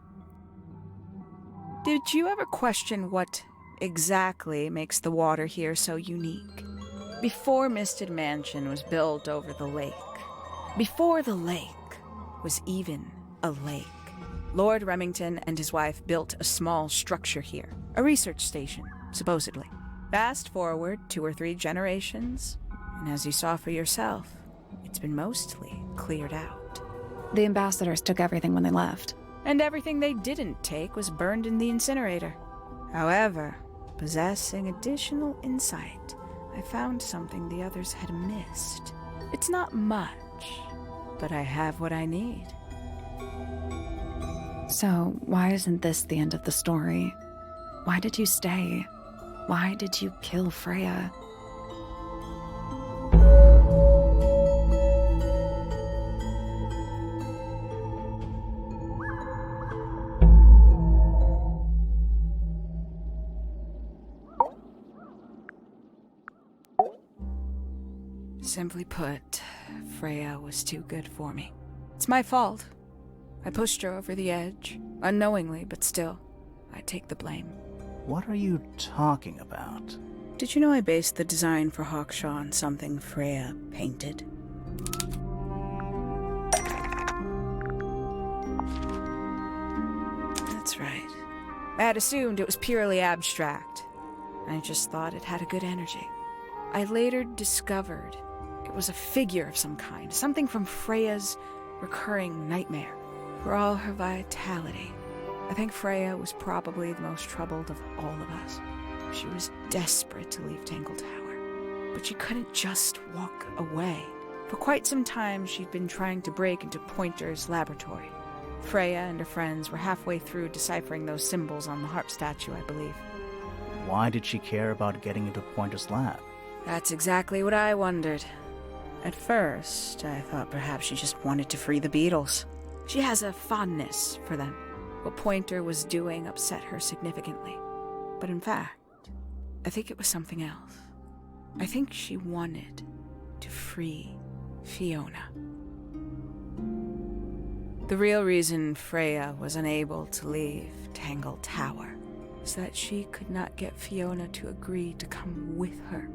Did you ever question what exactly makes the water here so unique? Before Misted Mansion was built over the lake, before the lake was even a lake, Lord Remington and his wife built a small structure here, a research station, supposedly. Fast forward 2 or 3 generations, and as you saw for yourself, it's been mostly cleared out. The ambassadors took everything when they left. And everything they didn't take was burned in the incinerator. However, possessing additional insight, I found something the others had missed. It's not much, but I have what I need. So, why isn't this the end of the story? Why did you stay? Why did you kill Freya? Simply put, Freya was too good for me. It's my fault. I pushed her over the edge, unknowingly, but still, I take the blame. What are you talking about? Did you know I based the design for Hawkshaw on something Freya painted? That's right. I had assumed it was purely abstract. I just thought it had a good energy. I later discovered it was a figure of some kind, something from Freya's recurring nightmare. For all her vitality, I think Freya was probably the most troubled of all of us. She was desperate to leave Tangle Tower, but she couldn't just walk away. For quite some time, she'd been trying to break into Pointer's laboratory. Freya and her friends were halfway through deciphering those symbols on the harp statue, I believe. Why did she care about getting into Pointer's lab? That's exactly what I wondered. At first, I thought perhaps she just wanted to free the beetles. She has a fondness for them. What Pointer was doing upset her significantly. But in fact, I think it was something else. I think she wanted to free Fiona. The real reason Freya was unable to leave Tangle Tower is that she could not get Fiona to agree to come with her.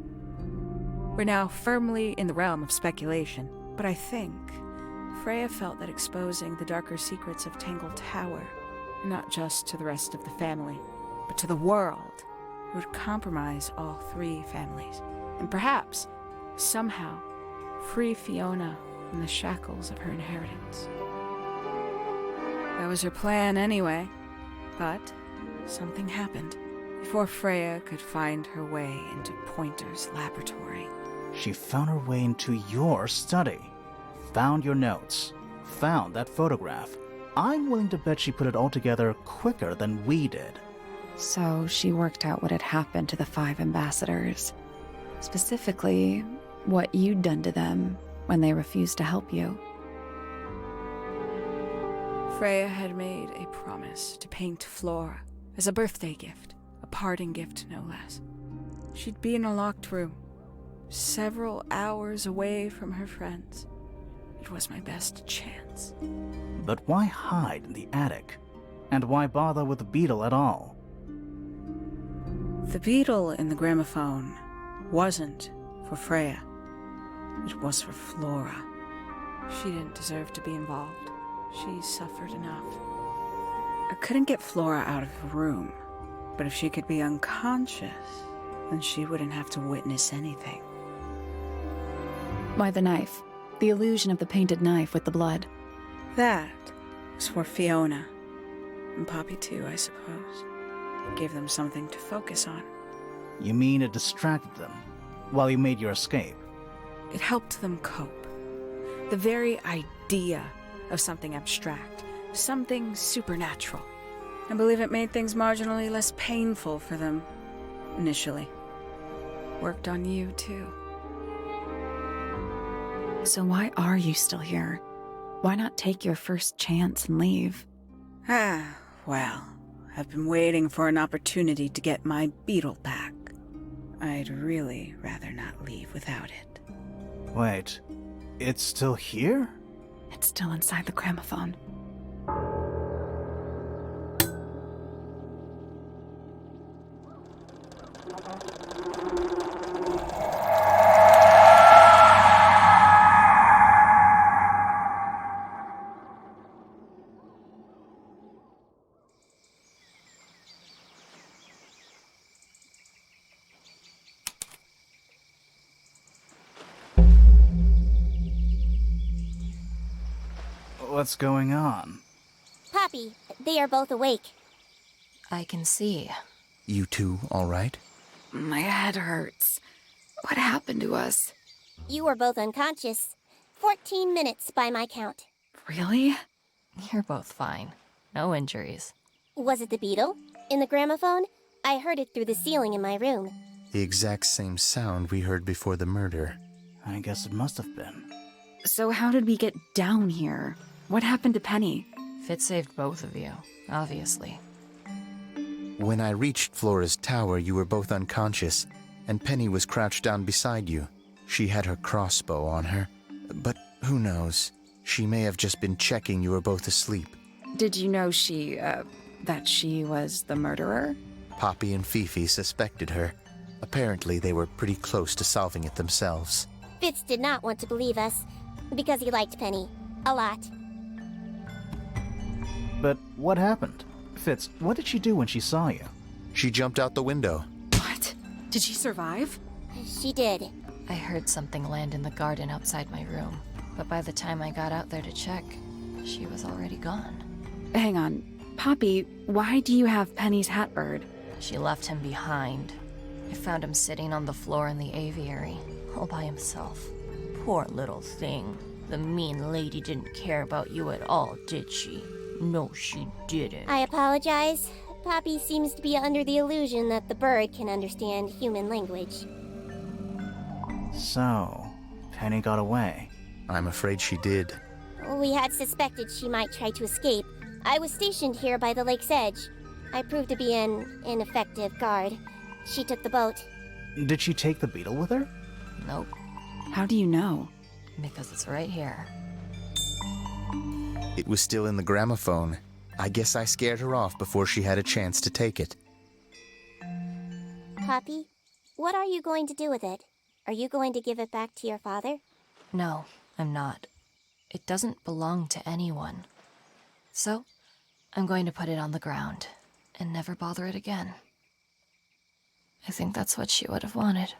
We're now firmly in the realm of speculation, but I think Freya felt that exposing the darker secrets of Tangle Tower, not just to the rest of the family, but to the world, would compromise all 3 families, and perhaps, somehow, free Fiona from the shackles of her inheritance. That was her plan anyway, but something happened. Before Freya could find her way into Pointer's laboratory. She found her way into your study, found your notes, found that photograph. I'm willing to bet she put it all together quicker than we did. So she worked out what had happened to the 5 ambassadors. Specifically, what you'd done to them when they refused to help you. Freya had made a promise to paint Flora as a birthday gift, a parting gift no less. She'd be in a locked room, several hours away from her friends. It was my best chance. But why hide in the attic? And why bother with the beetle at all? The beetle in the gramophone wasn't for Freya. It was for Flora. She didn't deserve to be involved. She suffered enough. I couldn't get Flora out of the room, but if she could be unconscious, then she wouldn't have to witness anything. Why the knife? The illusion of the painted knife with the blood. That was for Fiona. And Poppy too, I suppose. It gave them something to focus on. You mean it distracted them while you made your escape? It helped them cope. The very idea of something abstract, something supernatural. I believe it made things marginally less painful for them, initially. Worked on you, too. So why are you still here? Why not take your first chance and leave? Well, I've been waiting for an opportunity to get my beetle back. I'd really rather not leave without it. Wait, it's still here? It's still inside the gramophone. What's going on? Poppy, they are both awake. I can see. You two all right? My head hurts. What happened to us? You were both unconscious. 14 minutes by my count. Really? You're both fine. No injuries. Was it the beetle? In the gramophone? I heard it through the ceiling in my room. The exact same sound we heard before the murder. I guess it must have been. So how did we get down here? What happened to Penny? Fitz saved both of you, obviously. When I reached Flora's tower, you were both unconscious, and Penny was crouched down beside you. She had her crossbow on her, but who knows? She may have just been checking you were both asleep. Did you know that she was the murderer? Poppy and Fifi suspected her. Apparently, they were pretty close to solving it themselves. Fitz did not want to believe us, because he liked Penny. A lot. But what happened? Fitz, what did she do when she saw you? She jumped out the window. What? Did she survive? She did. I heard something land in the garden outside my room, but by the time I got out there to check, she was already gone. Hang on. Poppy, why do you have Penny's hat bird? She left him behind. I found him sitting on the floor in the aviary, all by himself. Poor little thing. The mean lady didn't care about you at all, did she? No, she didn't. I apologize. Poppy seems to be under the illusion that the bird can understand human language. So, Penny got away. I'm afraid she did. We had suspected she might try to escape. I was stationed here by the lake's edge. I proved to be an ineffective guard. She took the boat. Did she take the beetle with her? Nope. How do you know? Because it's right here. It was still in the gramophone. I guess I scared her off before she had a chance to take it. Poppy, what are you going to do with it? Are you going to give it back to your father? No, I'm not. It doesn't belong to anyone. So, I'm going to put it on the ground and never bother it again. I think that's what she would have wanted.